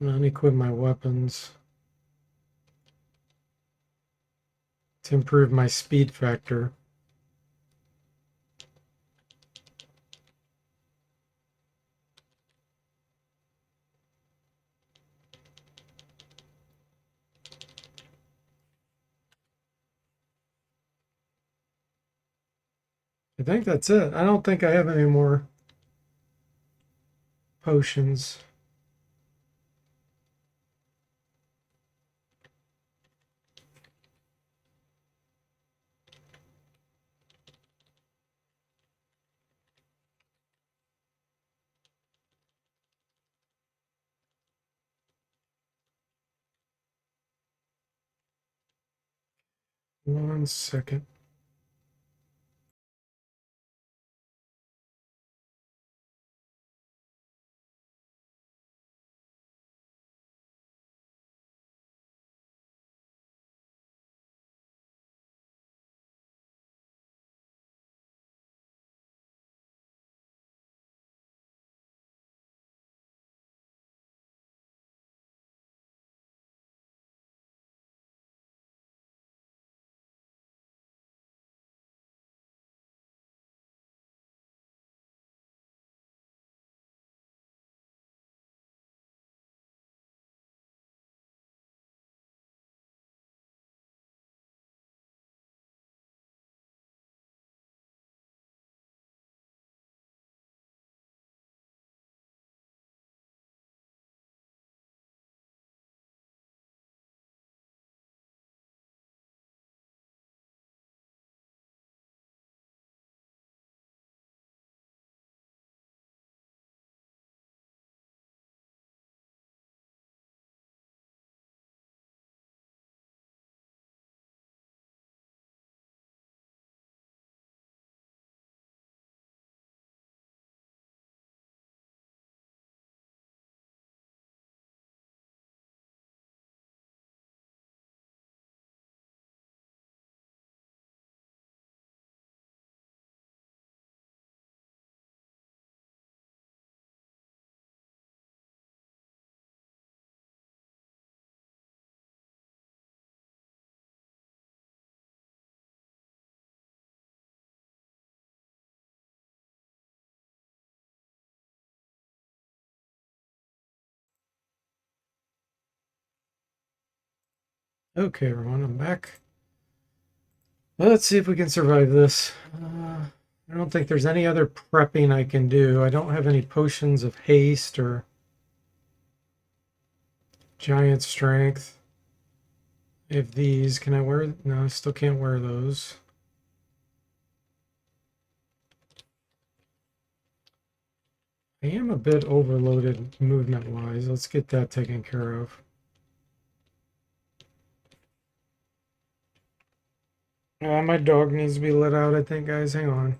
I'm gonna unequip my weapons to improve my speed factor. I think that's it. I don't think I have any more potions. One second. Okay, everyone, I'm back. Let's see if we can survive this. I don't think there's any other prepping I can do. I don't have any potions of haste or giant strength. If these, can I wear? No, I still can't wear those. I am a bit overloaded movement-wise. Let's get that taken care of. My dog needs to be let out, I think, guys. Hang on.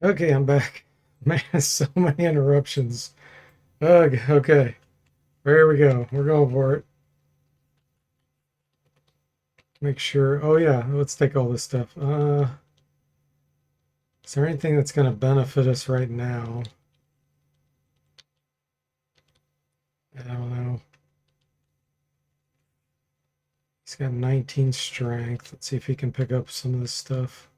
Okay, I'm back. Man, so many interruptions. Ugh, okay. There we go. We're going for it. Make sure. Oh yeah, let's take all this stuff. Is there anything that's going to benefit us right now? I don't know. He's got 19 strength. Let's see if he can pick up some of this stuff.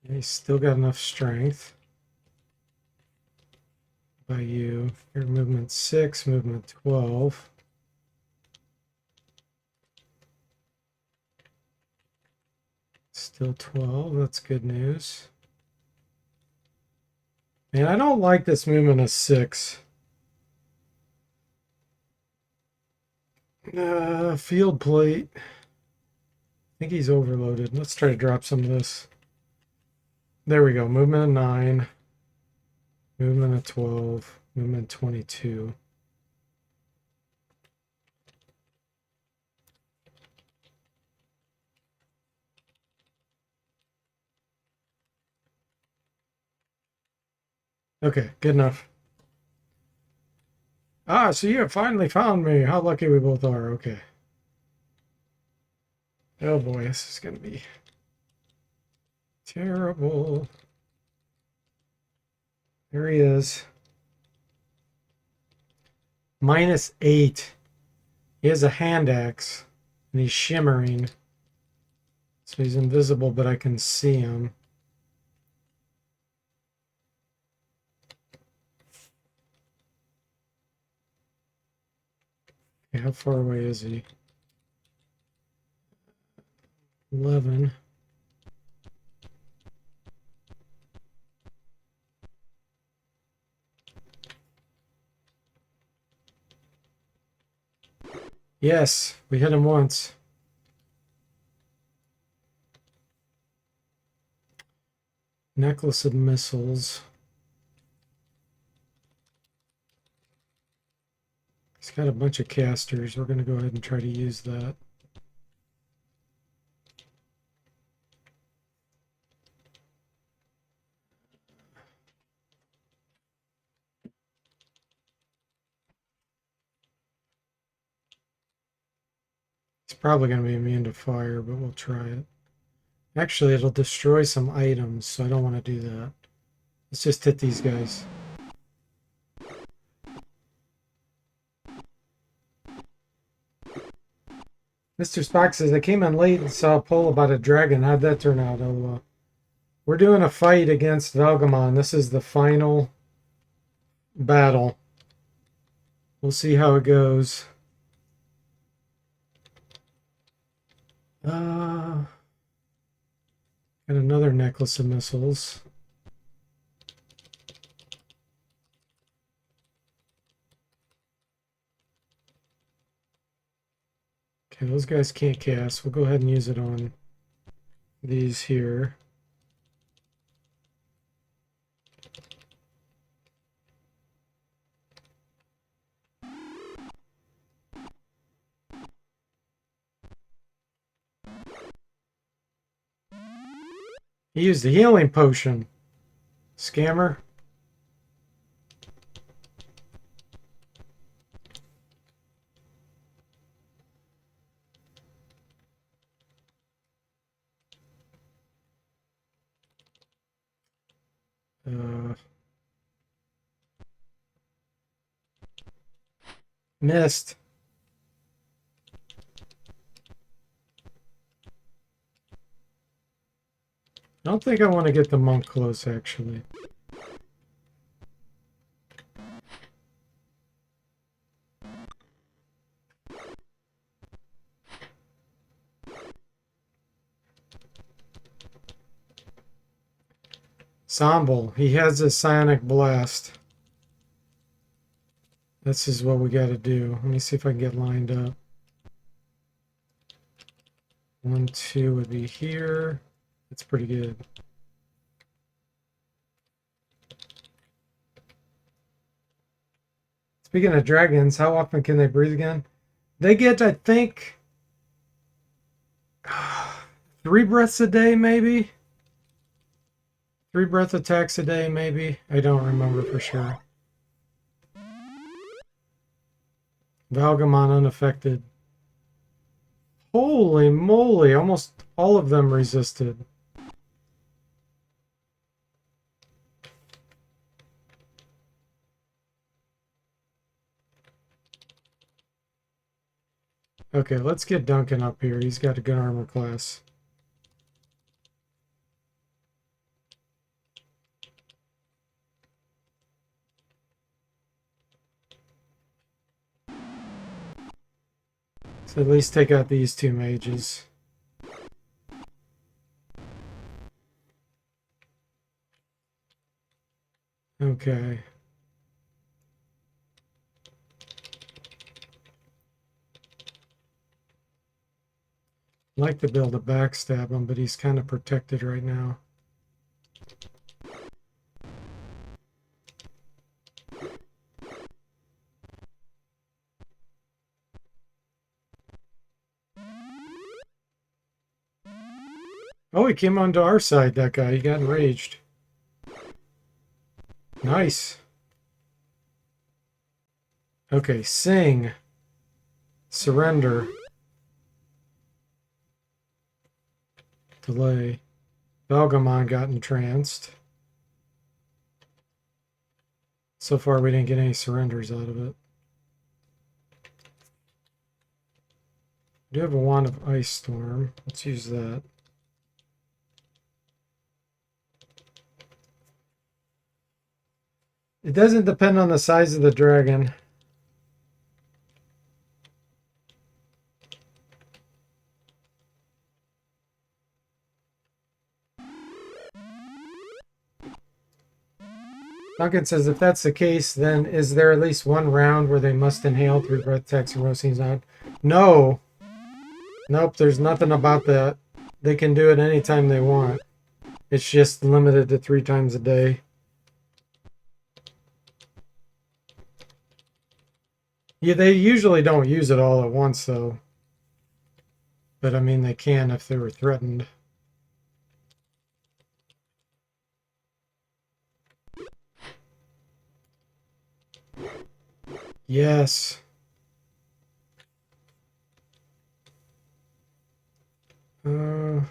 And he's still got enough strength. By you. Your movement 6, movement 12. Still 12. That's good news. Man, I don't like this movement of 6. Field plate. I think he's overloaded. Let's try to drop some of this. There we go. Movement of 9. Movement of 12. Movement 22. Okay, good enough. Ah, so you have finally found me. How lucky we both are. Okay. Oh boy, this is going to be terrible. There he is. -8. He has a hand axe, and he's shimmering. So he's invisible, but I can see him. Okay, how far away is he? 11. Yes, we hit him once. Necklace of missiles. He's got a bunch of casters. We're going to go ahead and try to use that. It's probably going to be immune to fire, but we'll try it. Actually, it'll destroy some items, so I don't want to do that. Let's just hit these guys. Mr. Spock says, I came in late and saw a poll about a dragon. How'd that turn out? Oh, we're doing a fight against Valgamon. This is the final battle. We'll see how it goes. Got another necklace of missiles. Okay, those guys can't cast. We'll go ahead and use it on these here. He used the healing potion. Scammer. Missed. I don't think I want to get the monk close, actually. Sambal, he has a psionic blast. This is what we got to do. Let me see if I can get lined up. 1, 2 would be here. That's pretty good. Speaking of dragons, how often can they breathe again? They get, I think, 3 breaths a day, maybe? 3 breath attacks a day, maybe? I don't remember for sure. Valgamon unaffected. Holy moly, almost all of them resisted. Okay, let's get Duncan up here. He's got a good armor class. So at least take out these 2 mages. Okay. I'd like to build a backstab him, but he's kind of protected right now. Oh, he came onto our side, that guy. He got enraged. Nice. Okay, sing. Surrender. Delay. Valgamon got entranced. So far, we didn't get any surrenders out of it. I do have a wand of ice storm. Let's use that. It doesn't depend on the size of the dragon. Duncan says, if that's the case, then is there at least one round where they must inhale 3 breath attacks and roasting's on? No. Nope, there's nothing about that. They can do it anytime they want. It's just limited to 3 times a day. Yeah, they usually don't use it all at once, though. But I mean, they can if they were threatened. Yes. I'm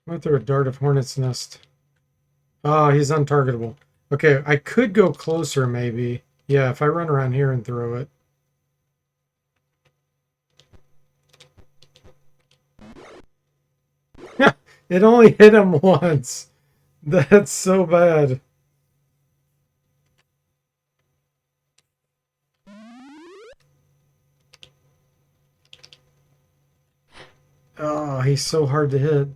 going to throw a dart of hornet's nest. Oh, he's untargetable. Okay, I could go closer, maybe. Yeah, if I run around here and throw it. It only hit him once. That's so bad. Oh, he's so hard to hit.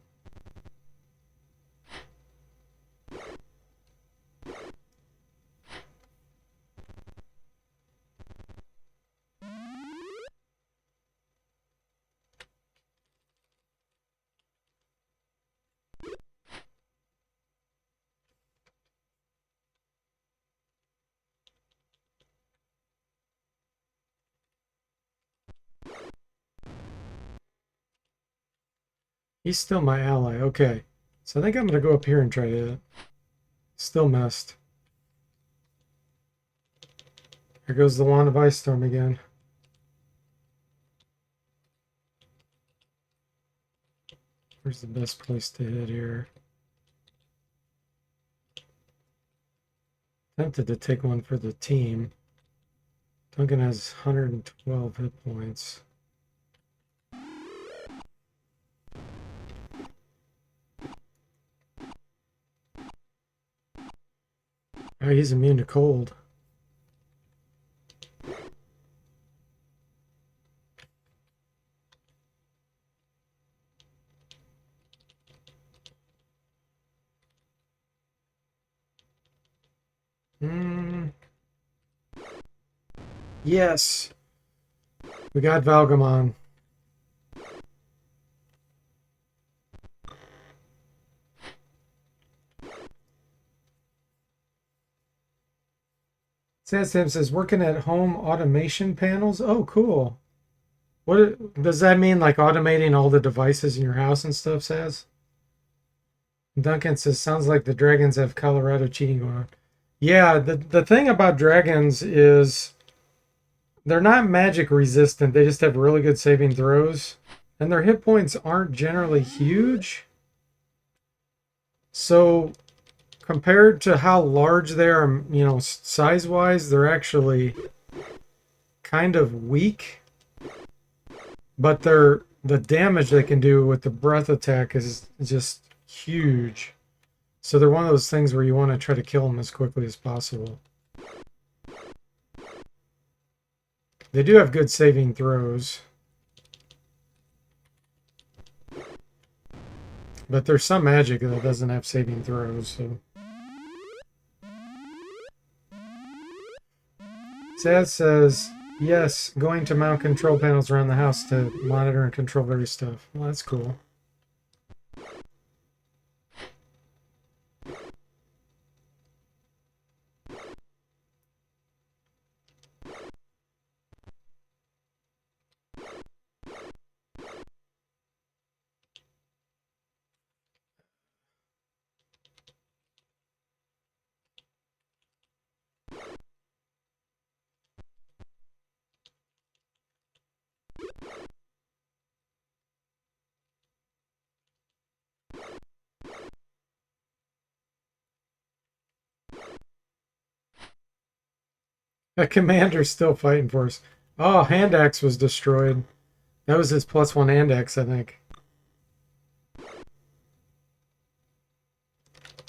He's still my ally. Okay. So I think I'm going to go up here and try to hit it. Still missed. Here goes the wand of ice storm again. Where's the best place to hit here? Tempted to take one for the team. Duncan has 112 hit points. Oh, he's immune to cold. Yes. We got Valgamon. Sam says, working at home automation panels. Oh, cool. What does that mean? Like automating all the devices in your house and stuff, Saz? Duncan says, sounds like the dragons have Colorado cheating going on. Yeah, the thing about dragons is they're not magic resistant. They just have really good saving throws. And their hit points aren't generally huge. So compared to how large they are, you know, size-wise, they're actually kind of weak. But the damage they can do with the breath attack is just huge. So they're one of those things where you want to try to kill them as quickly as possible. They do have good saving throws. But there's some magic that doesn't have saving throws, so. Saz says, yes, going to mount control panels around the house to monitor and control various stuff. Well, that's cool. That commander's still fighting for us. Oh, hand axe was destroyed. That was his +1 hand axe, I think.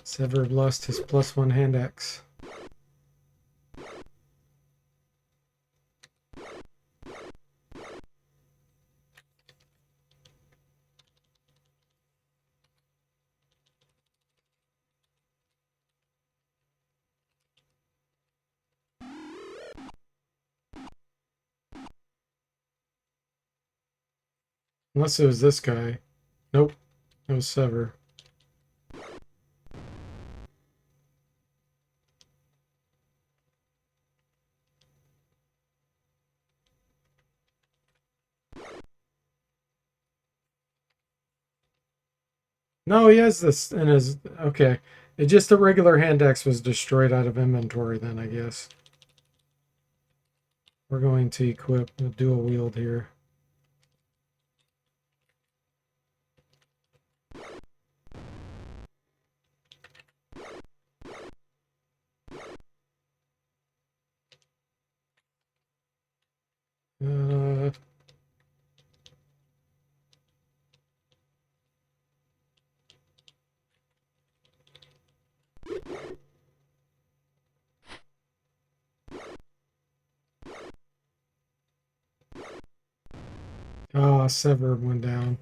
Sever lost his +1 hand axe. Unless it was this guy. Nope. It was Sever. No, he has this in his... Okay. It just the regular hand axe was destroyed out of inventory then, I guess. We're going to equip the dual wield here. Uh, Sever went down.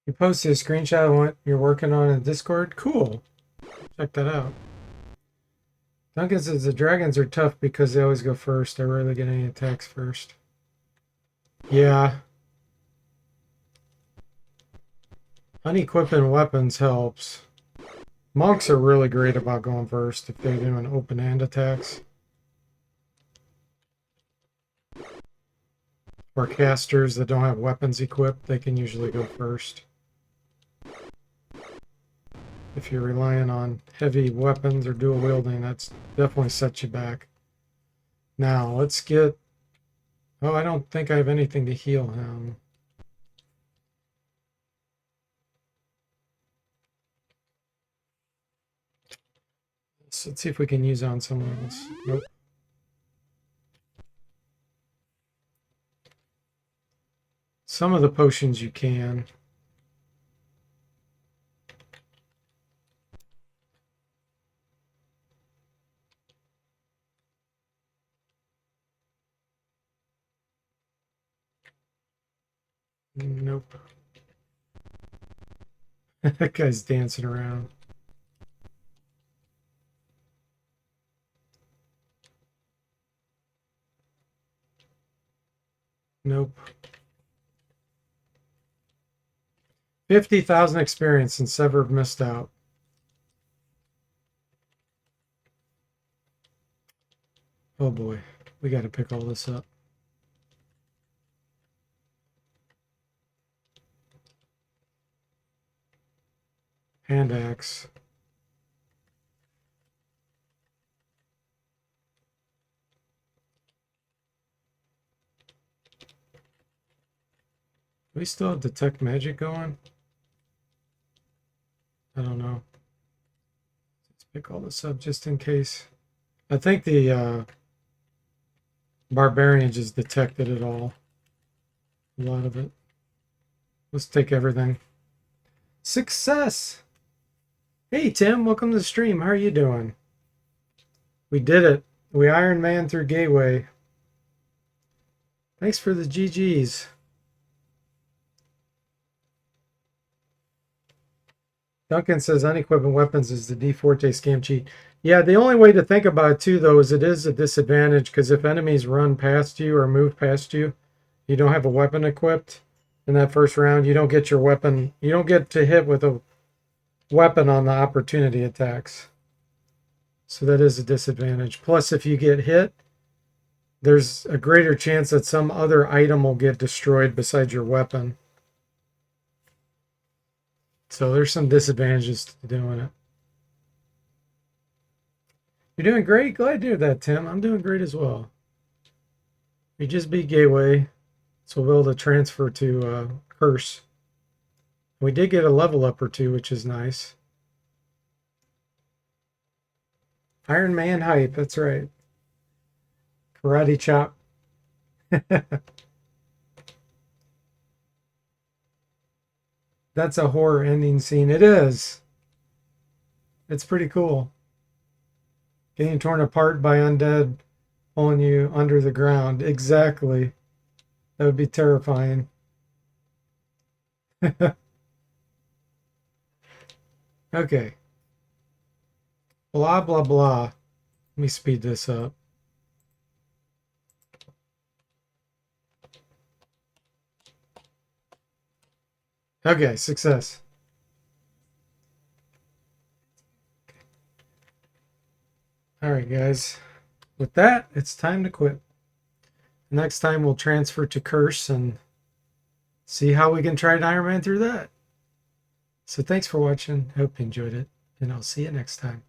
You posted a screenshot of what you're working on in Discord? Cool. Check that out. Duncan says the dragons are tough because they always go first. I rarely get any attacks first. Yeah. Unequipping weapons helps. Monks are really great about going first if they're doing open hand attacks. Or casters that don't have weapons equipped, they can usually go first. If you're relying on heavy weapons or dual wielding, that's definitely sets you back. Now, let's get... Oh, I don't think I have anything to heal him. So let's see if we can use on someone else. Nope. Some of the potions you can. Nope. That guy's dancing around. Nope. 50,000 experience and Severed missed out. Oh boy, we got to pick all this up. Hand axe. Do we still have detect magic going? I don't know. Let's pick all this up just in case. I think the barbarian just detected it all. A lot of it. Let's take everything. Success! Hey Tim, welcome to the stream. How are you doing? We did it. We Iron Man through Gateway. Thanks for the GGs. Duncan says unequipped weapons is the DFortae scam cheat. Yeah, the only way to think about it too, though, is it is a disadvantage because if enemies run past you or move past you, you don't have a weapon equipped in that first round. You don't get your weapon. You don't get to hit with a weapon on the opportunity attacks. So that is a disadvantage. Plus, if you get hit, there's a greater chance that some other item will get destroyed besides your weapon. So there's some disadvantages to doing it. You're doing great. Glad to hear that, Tim. I'm doing great as well. We just beat Gateway, so we'll be able to transfer to Curse. We did get a level up or two, which is nice. Iron Man hype, that's right. Karate chop. That's a horror ending scene. It is. It's pretty cool. Getting torn apart by undead pulling you under the ground. Exactly. That would be terrifying. Okay. Blah, blah, blah. Let me speed this up. Okay, success. All right, guys. With that, it's time to quit. Next time we'll transfer to Curse and see how we can try Iron Man through that. So thanks for watching. Hope you enjoyed it, and I'll see you next time.